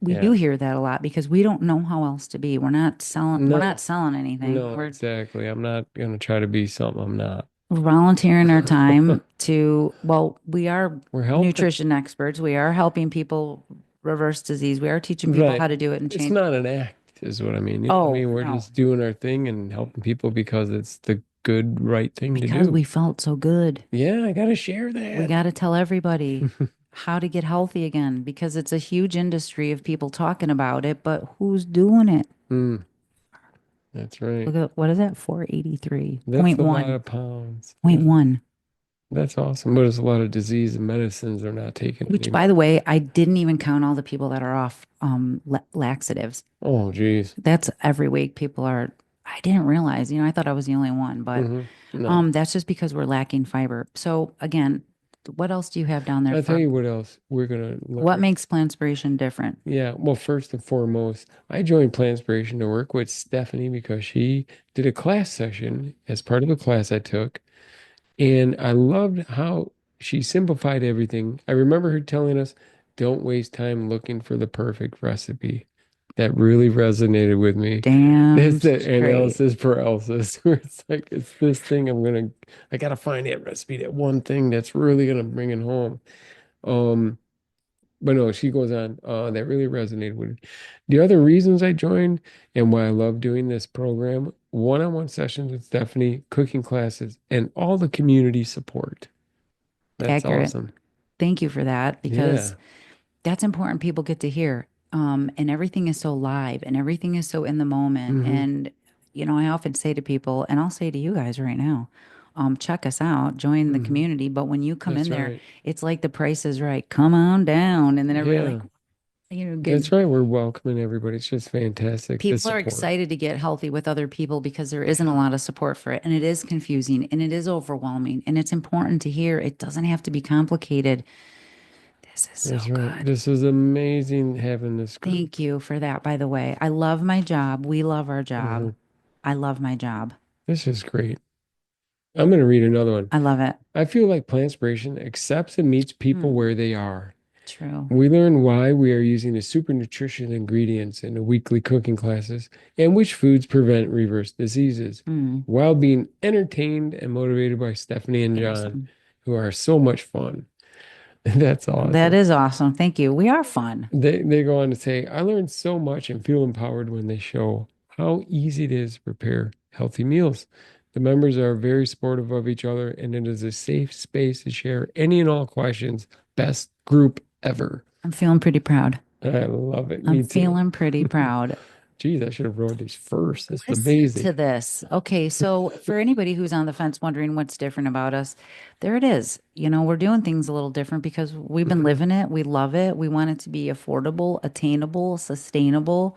Speaker 1: We do
Speaker 2: Yeah.
Speaker 1: hear that a lot because we don't know how else to be. We're not
Speaker 2: No,
Speaker 1: selling anything.
Speaker 2: no, exactly. I'm not gonna try to be something I'm not.
Speaker 1: We're volunteering our time to, well, we are
Speaker 2: We're helping.
Speaker 1: nutrition experts. We are helping people reverse disease. We are teaching people
Speaker 2: Right.
Speaker 1: how to do it and
Speaker 2: It's
Speaker 1: change.
Speaker 2: not an act, is what I mean. You know what I
Speaker 1: Oh,
Speaker 2: mean? We're
Speaker 1: no,
Speaker 2: just doing our thing and helping people because it's the good, right thing to
Speaker 1: because
Speaker 2: do.
Speaker 1: we felt so good.
Speaker 2: Yeah, I gotta share
Speaker 1: We
Speaker 2: that.
Speaker 1: got to tell everybody how to get healthy again because it's a huge industry of people talking about it, but who's doing it?
Speaker 2: Mm, that's right.
Speaker 1: Look at what is that? 483
Speaker 2: That's
Speaker 1: point
Speaker 2: a lot
Speaker 1: one
Speaker 2: of pounds.
Speaker 1: point one.
Speaker 2: That's awesome. But it's a lot of disease and medicines they're not taking
Speaker 1: Which, by the
Speaker 2: anymore.
Speaker 1: way, I didn't even count all the people that are off laxatives.
Speaker 2: Oh, geez.
Speaker 1: That's every week people are. I didn't realize, I thought I was the only one, but
Speaker 2: No.
Speaker 1: that's just because we're lacking fiber. So again, what else do you have down there
Speaker 2: I'll tell
Speaker 1: for
Speaker 2: you what else we're gonna look
Speaker 1: what
Speaker 2: at.
Speaker 1: makes Plantspiration different?
Speaker 2: Yeah, well, first and foremost, I joined Plantspiration to work with Stephanie because she did a class session as part of a class I took. And I loved how she simplified everything. I remember her telling us, don't waste time looking for the perfect recipe. That really resonated with me.
Speaker 1: Damn
Speaker 2: That's the
Speaker 1: straight.
Speaker 2: analysis paralysis, where it's like, it's this thing I gotta find that recipe, that one thing that's really gonna bring it home. Um, but no, she goes on, that really resonated with me. The other reasons I joined and why I love doing this program, one-on-one sessions with Stephanie, cooking classes, and all the community support. That's
Speaker 1: Accurate.
Speaker 2: awesome.
Speaker 1: Thank you for that because
Speaker 2: Yeah.
Speaker 1: that's important people get to hear. And everything is so live and everything is so in the moment.
Speaker 2: Hmm.
Speaker 1: And, I often say to people, and I'll say to you guys right now, check us out, join the
Speaker 2: Hmm.
Speaker 1: community. But when you come in
Speaker 2: That's
Speaker 1: there,
Speaker 2: right.
Speaker 1: it's like the price is right. Come on down. And then everybody like,
Speaker 2: Yeah.
Speaker 1: get
Speaker 2: That's right. We're welcoming everybody. It's just fantastic, the
Speaker 1: people are
Speaker 2: support.
Speaker 1: excited to get healthy with other people because there isn't a lot of support for it. And it is confusing and it is overwhelming. And it's important to hear. It doesn't have to be complicated. This is so
Speaker 2: That's right.
Speaker 1: good.
Speaker 2: This is amazing having this
Speaker 1: Thank
Speaker 2: group.
Speaker 1: you for that, by the way. I love my job. We love our
Speaker 2: Hmm.
Speaker 1: job. I love my job.
Speaker 2: This is great. I'm going to read another one.
Speaker 1: I love it.
Speaker 2: I feel like Plantspiration accepts and meets people
Speaker 1: Hmm.
Speaker 2: where they are.
Speaker 1: True.
Speaker 2: We learn why we are using the super nutritious ingredients in the weekly cooking classes and which foods prevent reverse diseases
Speaker 1: Hmm.
Speaker 2: while being entertained and motivated by Stephanie and John,
Speaker 1: Awesome.
Speaker 2: who are so much fun. That's
Speaker 1: That
Speaker 2: awesome.
Speaker 1: is awesome. Thank you. We are fun.
Speaker 2: They go on to say, I learned so much and feel empowered when they show how easy it is to prepare healthy meals. The members are very supportive of each other, and it is a safe space to share any and all questions. Best group ever.
Speaker 1: I'm feeling pretty proud.
Speaker 2: I love it.
Speaker 1: I'm
Speaker 2: Me too.
Speaker 1: feeling pretty proud.
Speaker 2: Geez, I should have wrote these first. This is
Speaker 1: Listen
Speaker 2: amazing.
Speaker 1: to this. Okay, so for anybody who's on the fence wondering what's different about us, there it is. We're doing things a little different because we've been living it. We love it. We want it to be affordable, attainable, sustainable,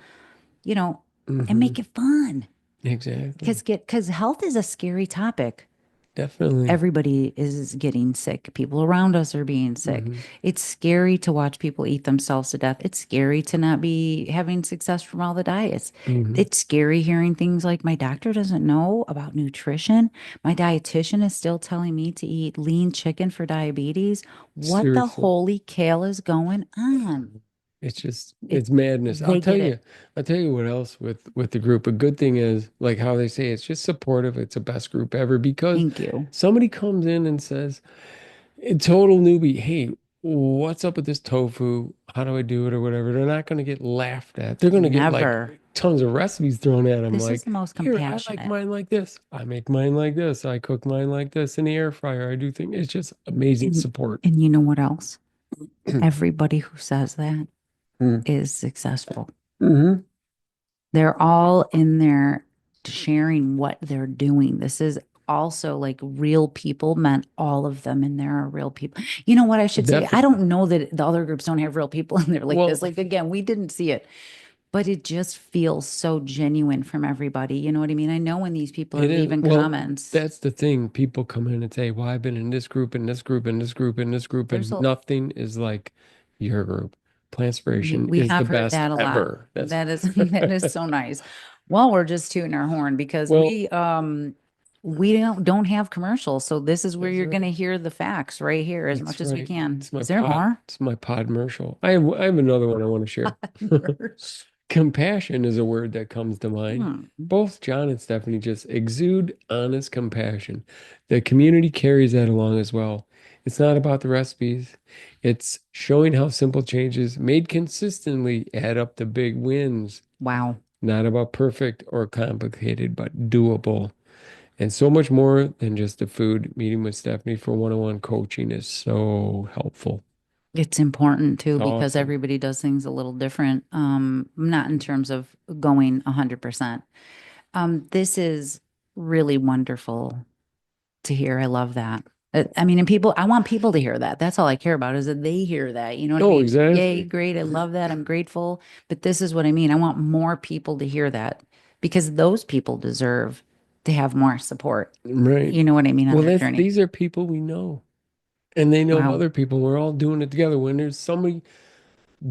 Speaker 1: you know, and
Speaker 2: Hmm.
Speaker 1: make it fun.
Speaker 2: Exactly.
Speaker 1: Because health is a scary topic.
Speaker 2: Definitely.
Speaker 1: Everybody is getting sick. People around us are being sick.
Speaker 2: Hmm.
Speaker 1: It's scary to watch people eat themselves to death. It's scary to not be having success from all the diets.
Speaker 2: Hmm.
Speaker 1: It's scary hearing things like my doctor doesn't know about nutrition. My dietitian is still telling me to eat lean chicken for diabetes. What the
Speaker 2: Seriously.
Speaker 1: holy kale is going on?
Speaker 2: It's just
Speaker 1: It,
Speaker 2: it's madness.
Speaker 1: they get it.
Speaker 2: I'll tell you what else with the group. A good thing is like how they say it's just supportive. It's the best group ever because
Speaker 1: Thank you.
Speaker 2: somebody comes in and says, a total newbie, hey, what's up with this tofu? How do I do it or whatever? They're not going to get laughed at. They're going to get like
Speaker 1: Never.
Speaker 2: tons of recipes thrown at them.
Speaker 1: This is
Speaker 2: Like,
Speaker 1: the most
Speaker 2: here, I like
Speaker 1: compassionate.
Speaker 2: mine like this. I make mine like this. I cook mine like this in the air fryer. I do things. It's just amazing
Speaker 1: And,
Speaker 2: support.
Speaker 1: and you know what else? Everybody who says that is successful.
Speaker 2: Mm-hmm.
Speaker 1: They're all in there sharing what they're doing. This is also like real people meant all of them in there are real people. You know what I should say? I
Speaker 2: Definitely.
Speaker 1: don't know that the other groups don't have real people in there like this.
Speaker 2: Well,
Speaker 1: Like again, we didn't see it, but it just feels so genuine from everybody. You know what I mean? I know when these people are
Speaker 2: it is.
Speaker 1: leaving
Speaker 2: Well,
Speaker 1: comments,
Speaker 2: that's the thing. People come in and say, well, I've been in this group, and this group, and this group, and this group,
Speaker 1: there's
Speaker 2: and
Speaker 1: a
Speaker 2: nothing is like your group. Plantspiration
Speaker 1: we
Speaker 2: is the
Speaker 1: have heard
Speaker 2: best
Speaker 1: that a lot.
Speaker 2: ever. That's
Speaker 1: That is that is so nice. Well, we're just tooting our horn because
Speaker 2: well,
Speaker 1: we don't have commercials. So this is where
Speaker 2: that's
Speaker 1: you're
Speaker 2: right.
Speaker 1: gonna hear the facts right here as
Speaker 2: That's
Speaker 1: much as we
Speaker 2: right.
Speaker 1: can. Is there more?
Speaker 2: It's my pod commercial. I have another one I want to share. Compassion is a word that comes to mind.
Speaker 1: Hmm.
Speaker 2: Both John and Stephanie just exude honest compassion. The community carries that along as well. It's not about the recipes. It's showing how simple changes made consistently add up to big wins.
Speaker 1: Wow.
Speaker 2: Not about perfect or complicated, but doable. And so much more than just the food. Meeting with Stephanie for one-on-one coaching is so helpful.
Speaker 1: It's important
Speaker 2: It's
Speaker 1: too because
Speaker 2: awesome.
Speaker 1: everybody does things a little different. Not in terms of going 100%. This is really wonderful to hear. I love that. I mean, and people, I want people to hear that. That's all I care about is that they hear that. You know what I
Speaker 2: Oh,
Speaker 1: mean? Yay,
Speaker 2: exactly.
Speaker 1: great. I love that. I'm grateful. But this is what I mean. I want more people to hear that because those people deserve to have more support.
Speaker 2: Right.
Speaker 1: You know what I mean on
Speaker 2: Well,
Speaker 1: their
Speaker 2: that's
Speaker 1: journey.
Speaker 2: these are people we know. And they know
Speaker 1: Wow.
Speaker 2: other people. We're all doing it together. When there's somebody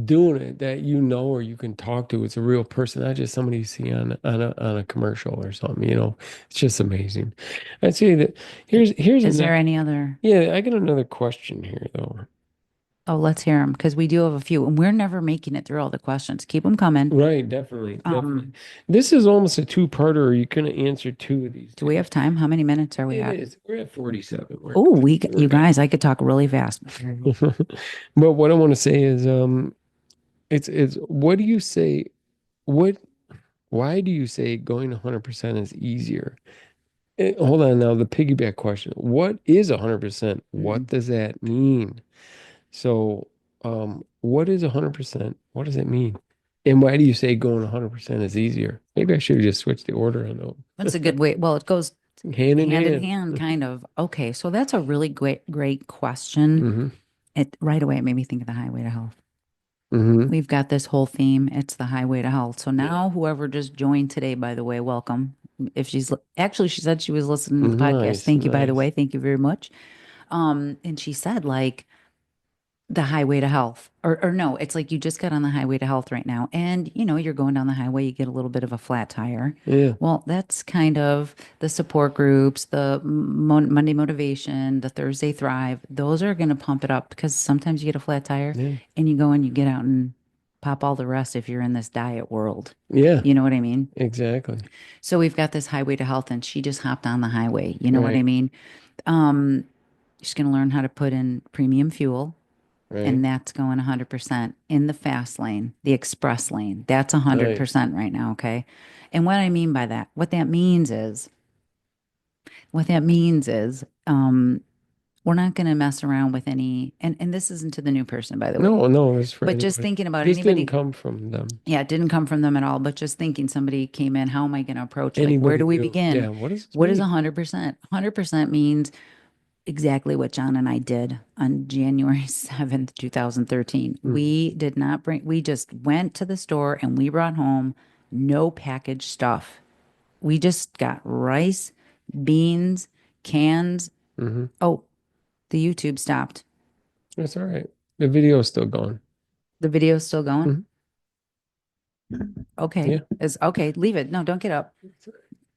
Speaker 2: doing it that you know or you can talk to, it's a real person, not just somebody you see on a commercial or something, you know. It's just amazing. I'd say that here's
Speaker 1: Is there
Speaker 2: another
Speaker 1: any other?
Speaker 2: yeah, I got another question here though.
Speaker 1: Oh, let's hear them because we do have a few and we're never making it through all the questions. Keep them coming.
Speaker 2: Right, definitely, definitely.
Speaker 1: Um,
Speaker 2: This is almost a two-parter. You can answer two of these
Speaker 1: do we
Speaker 2: too.
Speaker 1: have time? How many minutes are we
Speaker 2: It
Speaker 1: at?
Speaker 2: is. We're at 47. We're
Speaker 1: Oh,
Speaker 2: good. We're
Speaker 1: you
Speaker 2: good.
Speaker 1: guys, I could talk really fast.
Speaker 2: But what I want to say is, it's what do you say? What? Why do you say going 100% is easier? Hold on now. The piggyback question. What is 100%? What
Speaker 1: Mhm.
Speaker 2: does that mean? So, what is 100%? What does it mean? And why do you say going 100% is easier? Maybe I should have just switched the order on
Speaker 1: That's a good way. Well, it goes
Speaker 2: those. Hand in
Speaker 1: hand in
Speaker 2: hand.
Speaker 1: hand, kind of. Okay, so that's a really great question.
Speaker 2: Hmm.
Speaker 1: It right away it made me think of the highway to health.
Speaker 2: Hmm.
Speaker 1: We've got this whole theme. It's the highway to health. So now, whoever just joined today, by the way, welcome. If she's actually, she said she was listening to the podcast.
Speaker 2: Nice,
Speaker 1: Thank you, by the
Speaker 2: nice.
Speaker 1: way. Thank you very much. And she said like the highway to health or no, it's like you just got on the highway to health right now and you're going down the highway, you get a little bit of a flat tire.
Speaker 2: Yeah,
Speaker 1: Well, that's kind of the support groups, the Monday motivation, the Thursday thrive. Those are going to pump it up because sometimes you get a flat tire
Speaker 2: yeah,
Speaker 1: and you go and you get out and pop all the rest if you're in this diet world.
Speaker 2: yeah,
Speaker 1: You know what I mean?
Speaker 2: exactly.
Speaker 1: So we've got this highway to health and she just hopped on the highway. You know what I
Speaker 2: Right.
Speaker 1: mean? Um, she's going to learn how to put in premium fuel.
Speaker 2: right?
Speaker 1: and that's going 100% in the fast lane, the express lane. That's
Speaker 2: Nice.
Speaker 1: 100% right now, okay? And what I mean by that, what that means is, we're not going to mess around with any, and this isn't to the new person, by the way,
Speaker 2: No, no, it's for
Speaker 1: but just
Speaker 2: anybody.
Speaker 1: thinking about
Speaker 2: This didn't
Speaker 1: anybody,
Speaker 2: come from them.
Speaker 1: yeah, it didn't come from them at all, but just thinking somebody came in, how am I going to approach? Like, where
Speaker 2: Anybody
Speaker 1: do we
Speaker 2: new. Yeah,
Speaker 1: begin?
Speaker 2: what does this
Speaker 1: What is
Speaker 2: mean?
Speaker 1: 100%? 100% means exactly what John and I did on January 7th, 2013.
Speaker 2: Mhm.
Speaker 1: We did not bring, we just went to the store and we brought home no packaged stuff. We just got rice, beans, cans.
Speaker 2: Hmm.
Speaker 1: Oh, the YouTube stopped.
Speaker 2: That's all right. The video's still going.
Speaker 1: The video's still going.
Speaker 2: Hmm.
Speaker 1: Okay.
Speaker 2: Yeah.
Speaker 1: It's okay. Leave it. No, don't get up.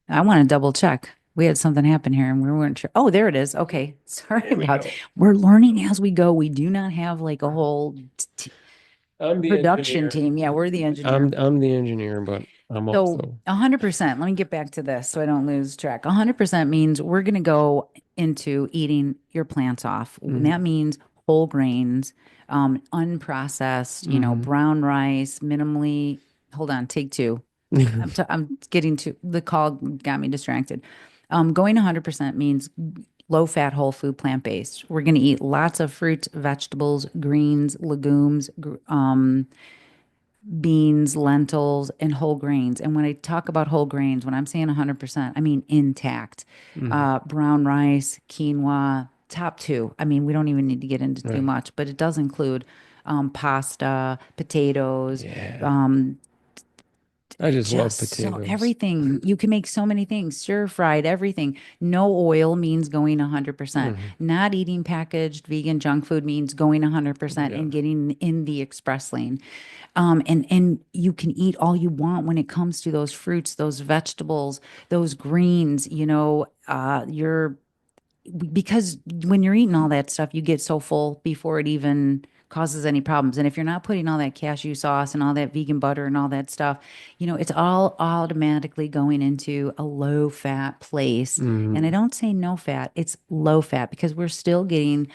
Speaker 1: I want to double check. We had something happen here and we weren't sure. Oh, there it is. Okay. Sorry
Speaker 2: There we
Speaker 1: about.
Speaker 2: go.
Speaker 1: We're learning as we go. We do not have like a whole
Speaker 2: I'm the
Speaker 1: production
Speaker 2: engineer.
Speaker 1: team. Yeah, we're the engineer.
Speaker 2: I'm the engineer, but I'm
Speaker 1: So
Speaker 2: also
Speaker 1: 100%, let me get back to this so I don't lose track. 100% means we're going to go into eating your plants off. And
Speaker 2: hmm
Speaker 1: that means whole grains, unprocessed,
Speaker 2: hmm
Speaker 1: brown rice, minimally. Hold on, take two. I'm getting to the call got me distracted. Going 100% means low fat, whole food, plant based. We're going to eat lots of fruits, vegetables, greens, legumes, beans, lentils, and whole grains. And when I talk about whole grains, when I'm saying 100%, I mean intact.
Speaker 2: hmm
Speaker 1: Brown rice, quinoa, top two. I mean, we don't even need to get into too
Speaker 2: Right.
Speaker 1: much, but it does include pasta, potatoes,
Speaker 2: Yeah.
Speaker 1: um,
Speaker 2: I just love
Speaker 1: just so
Speaker 2: potatoes.
Speaker 1: everything. You can make so many things, stir fried, everything. No oil means going 100%.
Speaker 2: Hmm.
Speaker 1: Not eating packaged vegan junk food means going 100%
Speaker 2: Yeah.
Speaker 1: and getting in the express lane. And you can eat all you want when it comes to those fruits, those vegetables, those greens, you're because when you're eating all that stuff, you get so full before it even causes any problems. And if you're not putting all that cashew sauce and all that vegan butter and all that stuff, it's all automatically going into a low fat place. And I
Speaker 2: hmm
Speaker 1: don't say no fat, it's low fat because we're still getting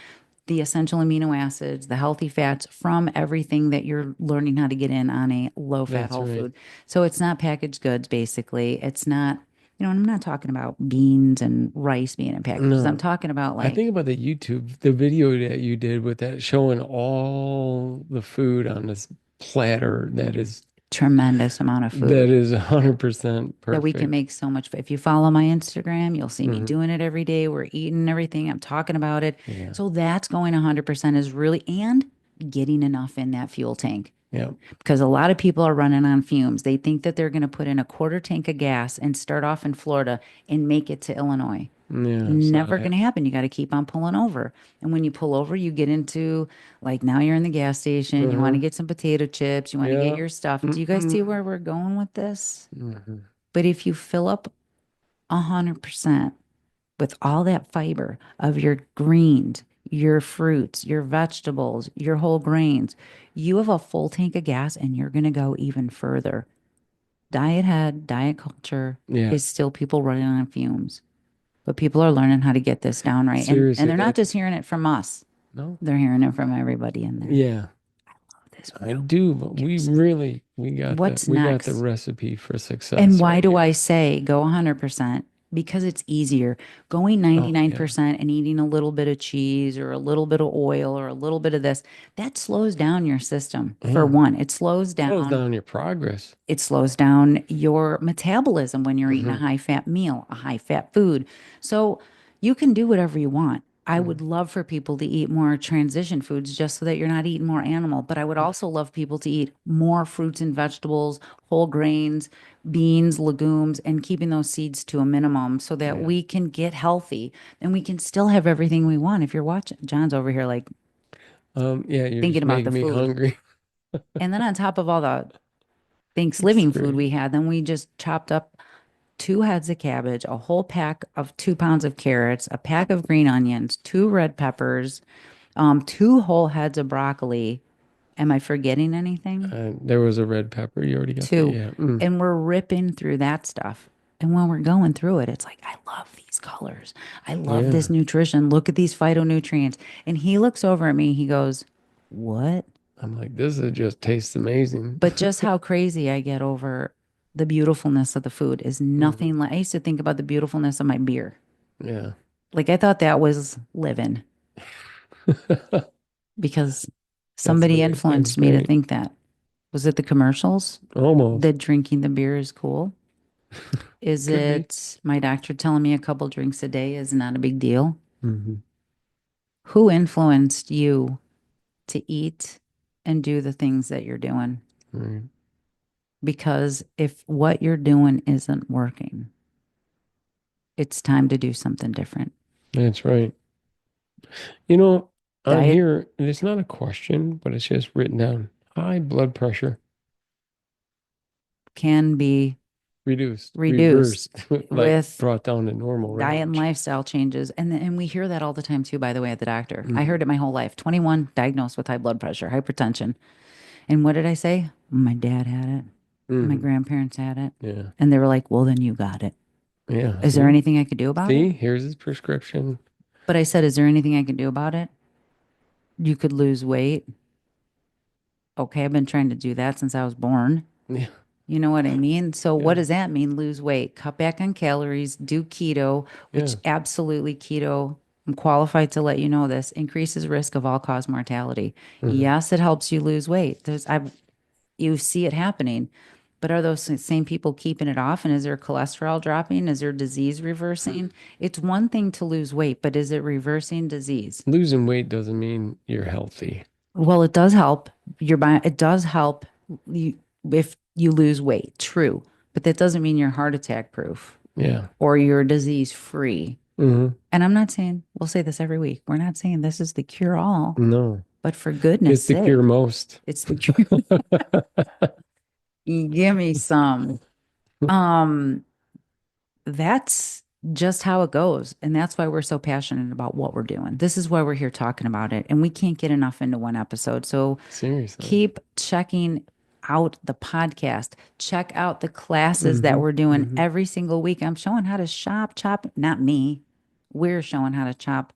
Speaker 1: the essential amino acids, the healthy fats from everything that you're learning how to get in on a low fat
Speaker 2: That's
Speaker 1: whole
Speaker 2: right.
Speaker 1: food. So it's not packaged goods, basically. It's not, and I'm not talking about beans and rice being in packages. I'm
Speaker 2: No,
Speaker 1: talking about
Speaker 2: I think
Speaker 1: like
Speaker 2: about the video that you did with that showing all the food on this platter
Speaker 1: tremendous amount of
Speaker 2: that
Speaker 1: food
Speaker 2: is 100%
Speaker 1: that we can
Speaker 2: perfect.
Speaker 1: make so much. If you follow my Instagram, you'll see me
Speaker 2: Hmm.
Speaker 1: doing it every day. We're eating everything. I'm talking about it.
Speaker 2: Yeah.
Speaker 1: So that's going 100% is really, and getting enough in that fuel tank.
Speaker 2: Yeah.
Speaker 1: Because a lot of people are running on fumes. They think that they're going to put in a quarter tank of gas and start off in Florida and make it to Illinois.
Speaker 2: Yeah, it's not
Speaker 1: Never going to
Speaker 2: happening.
Speaker 1: happen. You got to keep on pulling over. And when you pull over, you get into like now you're in the gas station. You want to
Speaker 2: Uh-huh.
Speaker 1: get some potato chips. You want to get
Speaker 2: Yeah.
Speaker 1: your stuff. Do you guys see
Speaker 2: Mm-mm.
Speaker 1: where we're going with this?
Speaker 2: Hmm.
Speaker 1: But if you fill up 100% with all that fiber of your greens, your fruits, your vegetables, your whole grains, you have a full tank of gas and you're going to go even further. Diet head, diet culture
Speaker 2: Yeah.
Speaker 1: is still people running on fumes, but people are learning how to get this down right. And
Speaker 2: Seriously,
Speaker 1: they're not
Speaker 2: that
Speaker 1: just hearing it from us.
Speaker 2: no.
Speaker 1: They're hearing it from everybody in there.
Speaker 2: Yeah,
Speaker 1: This
Speaker 2: I
Speaker 1: world
Speaker 2: do, but we
Speaker 1: gives.
Speaker 2: really
Speaker 1: What's
Speaker 2: we got the
Speaker 1: next?
Speaker 2: recipe for
Speaker 1: And
Speaker 2: success
Speaker 1: why
Speaker 2: right
Speaker 1: do I
Speaker 2: here.
Speaker 1: say go 100%? Because it's easier. Going
Speaker 2: Oh yeah.
Speaker 1: 99% and eating a little bit of cheese or a little bit of oil or a little bit of this, that slows down your system. For
Speaker 2: Yeah.
Speaker 1: one,
Speaker 2: Slows down your progress.
Speaker 1: it slows down your metabolism when you're eating a
Speaker 2: Hmm.
Speaker 1: high fat meal, a high fat food. So you can do whatever you want. I would
Speaker 2: Hmm.
Speaker 1: love for people to eat more transition foods just so that you're not eating more animal. But I would also love people to eat more fruits and vegetables, whole grains, beans, legumes, and keeping those seeds to a minimum so that
Speaker 2: Yeah.
Speaker 1: we can get healthy and we can still have everything we want. If you're watching, John's over here like
Speaker 2: Yeah, you're
Speaker 1: thinking
Speaker 2: just
Speaker 1: about the
Speaker 2: making me
Speaker 1: food.
Speaker 2: hungry.
Speaker 1: And then on top of all the
Speaker 2: It's
Speaker 1: Thanksgiving food
Speaker 2: great.
Speaker 1: we had, then we just chopped up two heads of cabbage, a whole pack of 2 pounds of carrots, a pack of green onions, two red peppers, two whole heads of broccoli. Am I forgetting anything?
Speaker 2: There was a red pepper. You already got that.
Speaker 1: Two.
Speaker 2: Yeah. Mm.
Speaker 1: And we're ripping through that stuff. And when we're going through it, it's like, I love these colors. I love this
Speaker 2: Yeah.
Speaker 1: nutrition. Look at these phytonutrients. And he looks over at me. He goes, what?
Speaker 2: I'm like, this is just tastes amazing.
Speaker 1: But just how crazy I get over the beautifulness of the food is
Speaker 2: Hmm.
Speaker 1: nothing like I used to think about the beautifulness of my beer.
Speaker 2: Yeah.
Speaker 1: Like I thought that was living because
Speaker 2: That's the
Speaker 1: somebody
Speaker 2: way
Speaker 1: influenced
Speaker 2: things,
Speaker 1: me to
Speaker 2: right?
Speaker 1: think that. Was it the commercials
Speaker 2: Almost.
Speaker 1: that drinking the beer is cool? Is
Speaker 2: Could be.
Speaker 1: it my doctor telling me a couple drinks a day is not a big deal?
Speaker 2: Hmm.
Speaker 1: Who influenced you to eat and do the things that you're doing?
Speaker 2: Right.
Speaker 1: Because if what you're doing isn't working, it's time to do something different.
Speaker 2: That's right. You know, on
Speaker 1: Diet
Speaker 2: here, it's not a question, but it's just written down. High blood pressure
Speaker 1: can be
Speaker 2: reduced,
Speaker 1: reduced
Speaker 2: reversed, like
Speaker 1: with
Speaker 2: brought down to normal
Speaker 1: diet and
Speaker 2: range.
Speaker 1: lifestyle changes. And we hear that all the time too, by the way, at the doctor. I
Speaker 2: Hmm.
Speaker 1: heard it my whole life. 21, diagnosed with high blood pressure, hypertension. And what did I say? My dad had it. My
Speaker 2: Hmm.
Speaker 1: grandparents had it.
Speaker 2: Yeah.
Speaker 1: And they were like, well, then you got it.
Speaker 2: Yeah.
Speaker 1: Is there
Speaker 2: See?
Speaker 1: anything I could do about it?
Speaker 2: See? Here's his prescription.
Speaker 1: But I said, is there anything I can do about it? You could lose weight. Okay, I've been trying to do that since I was born.
Speaker 2: Yeah.
Speaker 1: You know what I mean? So what
Speaker 2: Yeah.
Speaker 1: does that mean? Lose weight, cut back on calories, do keto, which
Speaker 2: Yeah.
Speaker 1: absolutely keto, I'm qualified to let you know this, increases risk of all cause mortality.
Speaker 2: Hmm.
Speaker 1: Yes, it helps you lose weight. You see it happening. But are those same people keeping it off? And is their cholesterol dropping? Is their disease reversing? It's one thing to lose weight, but is it reversing disease?
Speaker 2: Losing weight doesn't mean you're healthy.
Speaker 1: Well, it does help your body. It does help you if you lose weight, true. But that doesn't mean you're heart attack proof
Speaker 2: Yeah.
Speaker 1: or you're disease free.
Speaker 2: Hmm.
Speaker 1: And I'm not saying, we'll say this every week. We're not saying this is the cure all,
Speaker 2: No.
Speaker 1: but for goodness
Speaker 2: It's the cure
Speaker 1: sake,
Speaker 2: most.
Speaker 1: it's the cure. Give me some. Um, that's just how it goes. And that's why we're so passionate about what we're doing. This is why we're here talking about it. And we can't get enough into one episode. So
Speaker 2: Seriously.
Speaker 1: keep checking out the podcast. Check out the classes that
Speaker 2: Hmm.
Speaker 1: we're doing
Speaker 2: Hmm.
Speaker 1: every single week. I'm showing how to chop, not me. We're showing how to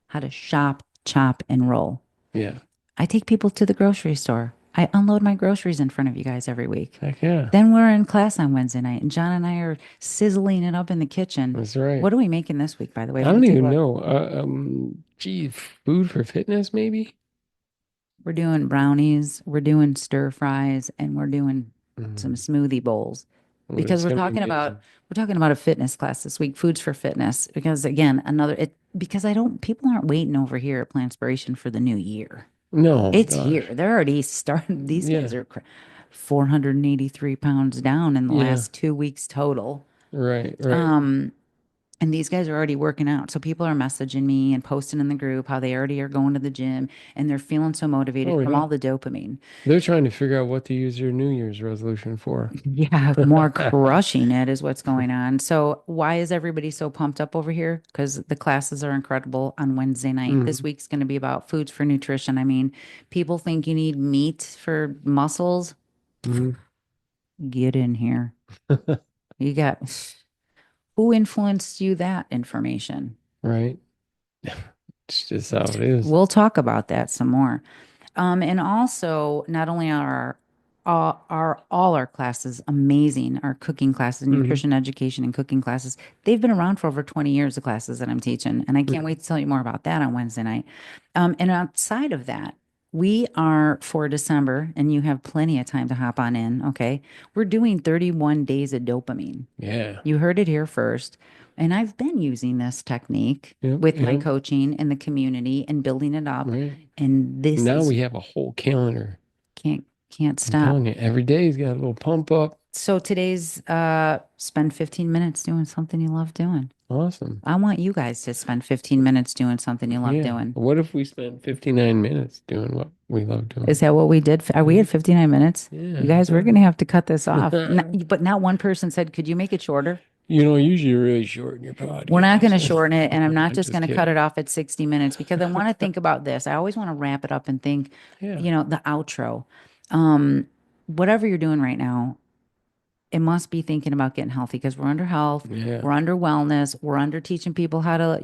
Speaker 1: how to shop, chop, and roll.
Speaker 2: Yeah.
Speaker 1: I take people to the grocery store. I unload my groceries in front of you guys every week.
Speaker 2: Heck yeah.
Speaker 1: Then we're in class on Wednesday night, and John and I are sizzling it up in the kitchen.
Speaker 2: That's right.
Speaker 1: What are we making this week, by the way?
Speaker 2: I
Speaker 1: Let me
Speaker 2: don't
Speaker 1: take a
Speaker 2: even
Speaker 1: look.
Speaker 2: know. Gee, food for fitness, maybe?
Speaker 1: We're doing brownies, we're doing stir fries, and we're doing some
Speaker 2: Mm.
Speaker 1: smoothie bowls
Speaker 2: Oh,
Speaker 1: because
Speaker 2: it's gonna be amazing.
Speaker 1: we're talking about a fitness class this week, foods for fitness. Because again, another it because I don't people aren't waiting over here at Plantspiration for the new year.
Speaker 2: No,
Speaker 1: It's here.
Speaker 2: gosh.
Speaker 1: They're already started. These guys
Speaker 2: Yeah.
Speaker 1: are 483 pounds down in the
Speaker 2: Yeah.
Speaker 1: last 2 weeks total.
Speaker 2: Right, right.
Speaker 1: Um, and these guys are already working out. So people are messaging me and posting in the group how they already are going to the gym and they're feeling so motivated
Speaker 2: Oh,
Speaker 1: from
Speaker 2: yeah.
Speaker 1: all the dopamine.
Speaker 2: They're trying to figure out what to use your New Year's resolution for.
Speaker 1: Yeah, more crushing it is what's going on. So why is everybody so pumped up over here? Because the classes are incredible on Wednesday night. This
Speaker 2: Hmm.
Speaker 1: week's going to be about foods for nutrition. I mean, people think you need meat for muscles.
Speaker 2: Hmm.
Speaker 1: Get in here. You got who influenced you that information?
Speaker 2: Right. It's just how it is.
Speaker 1: We'll talk about that some more. And also, not only are all our classes amazing, our cooking classes,
Speaker 2: Hmm.
Speaker 1: nutrition education and cooking classes, they've been around for over 20 years, the classes that I'm teaching. And I can't wait to tell you more about that on Wednesday night. And outside of that, we are for December, and you have plenty of time to hop on in. Okay. We're doing 31 days of dopamine.
Speaker 2: Yeah.
Speaker 1: You heard it here first. And I've been using this technique
Speaker 2: Yep.
Speaker 1: with my
Speaker 2: Yep.
Speaker 1: coaching in the community and building it up.
Speaker 2: Right.
Speaker 1: And this
Speaker 2: Now
Speaker 1: is
Speaker 2: we have a whole calendar.
Speaker 1: can't
Speaker 2: I'm
Speaker 1: stop.
Speaker 2: telling you, every day's got a little pump up.
Speaker 1: So today's spend 15 minutes doing something you love doing.
Speaker 2: Awesome.
Speaker 1: I want you guys to spend 15 minutes doing something you love
Speaker 2: Yeah.
Speaker 1: doing.
Speaker 2: What if we spent 59 minutes doing what we love
Speaker 1: Is
Speaker 2: doing?
Speaker 1: that what we did? Are we
Speaker 2: Yeah.
Speaker 1: at 59 minutes? You
Speaker 2: Yeah.
Speaker 1: guys, we're going to have to cut this off.
Speaker 2: Yeah.
Speaker 1: But not one person said, could you make it shorter?
Speaker 2: Usually you're really short in your
Speaker 1: We're not going to
Speaker 2: podcast.
Speaker 1: shorten it, and I'm not
Speaker 2: I'm
Speaker 1: just
Speaker 2: just
Speaker 1: going to cut
Speaker 2: kidding.
Speaker 1: it off at 60 minutes because I want to think about this. I always want to wrap it up and think,
Speaker 2: Yeah.
Speaker 1: the outro. Um, whatever you're doing right now, it must be thinking about getting healthy because we're under health,
Speaker 2: Yeah.
Speaker 1: we're under wellness, we're under teaching people how to,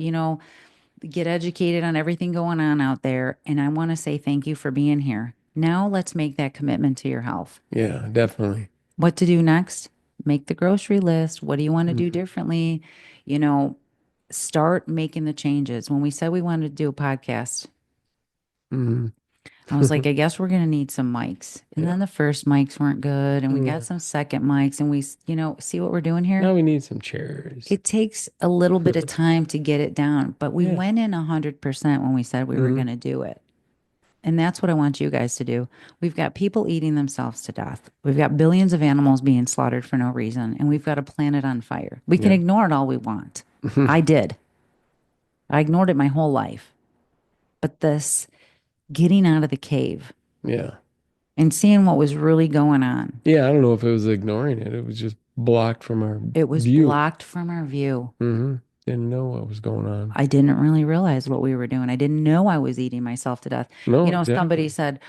Speaker 1: get educated on everything going on out there. And I want to say thank you for being here. Now let's make that commitment to your health.
Speaker 2: Yeah, definitely.
Speaker 1: What to do next? Make the grocery list. What do you want to do
Speaker 2: Mm-hmm.
Speaker 1: differently? You know, start making the changes. When we said we wanted to do a podcast,
Speaker 2: Mm-hmm.
Speaker 1: I was like, I guess we're going to need some mics. And
Speaker 2: Yeah.
Speaker 1: then the first mics weren't good. And we got
Speaker 2: Yeah.
Speaker 1: some second mics. And see what we're doing here?
Speaker 2: Now we need some chairs.
Speaker 1: It takes a little bit of time to get it down, but we
Speaker 2: Yeah.
Speaker 1: went in 100% when we said we were
Speaker 2: Mm-hmm.
Speaker 1: going to do it. And that's what I want you guys to do. We've got people eating themselves to death. We've got billions of animals being slaughtered for no reason. And we've got a planet on fire. We can
Speaker 2: Yeah.
Speaker 1: ignore it all we want. I did. I ignored it my whole life. But this getting out of the cave
Speaker 2: Yeah.
Speaker 1: and seeing what was really going on,
Speaker 2: Yeah. I don't know if it was ignoring it. It was just blocked from our
Speaker 1: it was
Speaker 2: view.
Speaker 1: blocked from our view.
Speaker 2: Mm-hmm. Didn't know what was going on.
Speaker 1: I didn't really realize what we were doing. I didn't know I was eating myself to death.
Speaker 2: No,
Speaker 1: Somebody
Speaker 2: exactly.
Speaker 1: said,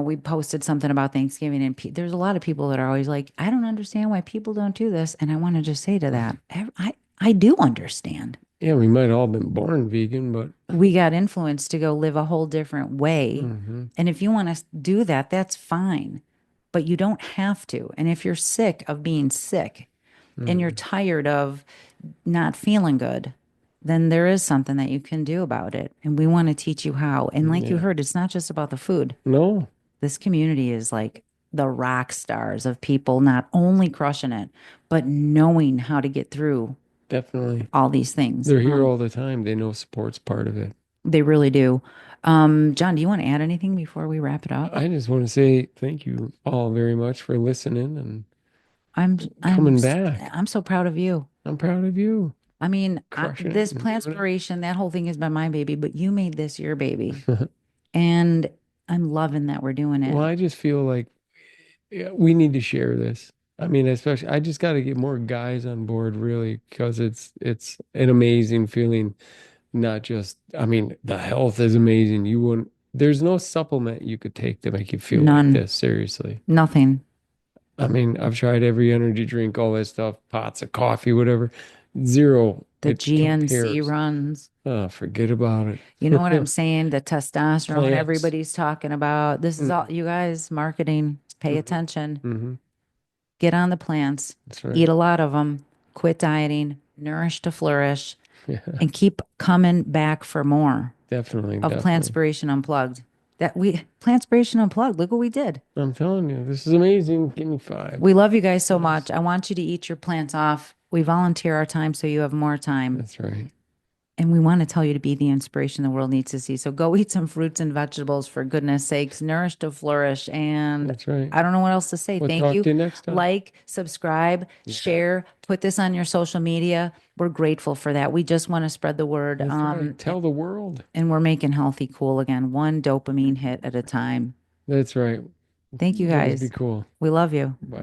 Speaker 1: we posted something about Thanksgiving, and there's a lot of people that are always like, I don't understand why people don't do this. And I want to just say to that, I do understand.
Speaker 2: Yeah, we might all been born vegan, but
Speaker 1: We got influenced to go live a whole different way.
Speaker 2: mm-hmm.
Speaker 1: And if you want to do that, that's fine. But you don't have to. And if you're sick of being sick and you're
Speaker 2: Mm-hmm.
Speaker 1: tired of not feeling good, then there is something that you can do about it. And we want to teach you how. And like you
Speaker 2: Yeah.
Speaker 1: heard, it's not just about the food.
Speaker 2: No,
Speaker 1: This community is like the rock stars of people not only crushing it, but knowing how to get through
Speaker 2: definitely.
Speaker 1: all these things.
Speaker 2: They're here all the time. They know support's part of it.
Speaker 1: They really do. John, do you want to add anything before we wrap it up?
Speaker 2: I just want to say thank you all very much for listening and
Speaker 1: I'm I'm
Speaker 2: coming back.
Speaker 1: I'm so proud of you.
Speaker 2: I'm proud of you.
Speaker 1: I mean,
Speaker 2: Crushing it
Speaker 1: this
Speaker 2: and doing
Speaker 1: Plantspiration, that whole thing has been my baby, but you made this your baby.
Speaker 2: it.
Speaker 1: And I'm loving that we're doing it.
Speaker 2: Well, I just feel like yeah, we need to share this. I mean, especially I just got to get more guys on board really because it's an amazing feeling. Not just, I mean, the health is amazing. You wouldn't, there's no supplement you could take to make you feel like
Speaker 1: None,
Speaker 2: this, seriously.
Speaker 1: nothing.
Speaker 2: I mean, I've tried every energy drink, all that stuff, pots of coffee, whatever. Zero.
Speaker 1: The
Speaker 2: It
Speaker 1: GNC
Speaker 2: compares.
Speaker 1: runs.
Speaker 2: Oh, forget about
Speaker 1: You know what I'm
Speaker 2: it.
Speaker 1: saying? The testosterone
Speaker 2: Plants.
Speaker 1: everybody's talking about. This is all,
Speaker 2: Mm-hmm.
Speaker 1: you guys, marketing. Pay
Speaker 2: Mm-hmm.
Speaker 1: attention.
Speaker 2: Mm-hmm.
Speaker 1: Get on the plants.
Speaker 2: That's right.
Speaker 1: Eat a lot of them. Quit dieting. Nourish to flourish.
Speaker 2: Yeah,
Speaker 1: And keep coming back for more
Speaker 2: definitely,
Speaker 1: of
Speaker 2: definitely.
Speaker 1: Plantspiration Unplugged. Plantspiration Unplugged. Look what we did.
Speaker 2: I'm telling you, this is amazing. Give me five.
Speaker 1: We love you guys so
Speaker 2: Yes,
Speaker 1: much. I want you to eat your plants off. We volunteer our time so you have more time.
Speaker 2: that's right.
Speaker 1: And we want to tell you to be the inspiration the world needs to see. So go eat some fruits and vegetables for goodness sakes. Nourish to flourish. And
Speaker 2: That's right.
Speaker 1: I don't know what else to say.
Speaker 2: We'll
Speaker 1: Thank
Speaker 2: talk
Speaker 1: you.
Speaker 2: to you next time.
Speaker 1: Like, subscribe,
Speaker 2: Yeah,
Speaker 1: share, put this on your social media. We're grateful for that. We just want to spread the word.
Speaker 2: that's right. Tell the world.
Speaker 1: And we're making healthy cool again, one dopamine hit at a time.
Speaker 2: That's right.
Speaker 1: Thank you
Speaker 2: Let us be
Speaker 1: guys.
Speaker 2: cool.
Speaker 1: We love you.
Speaker 2: Bye.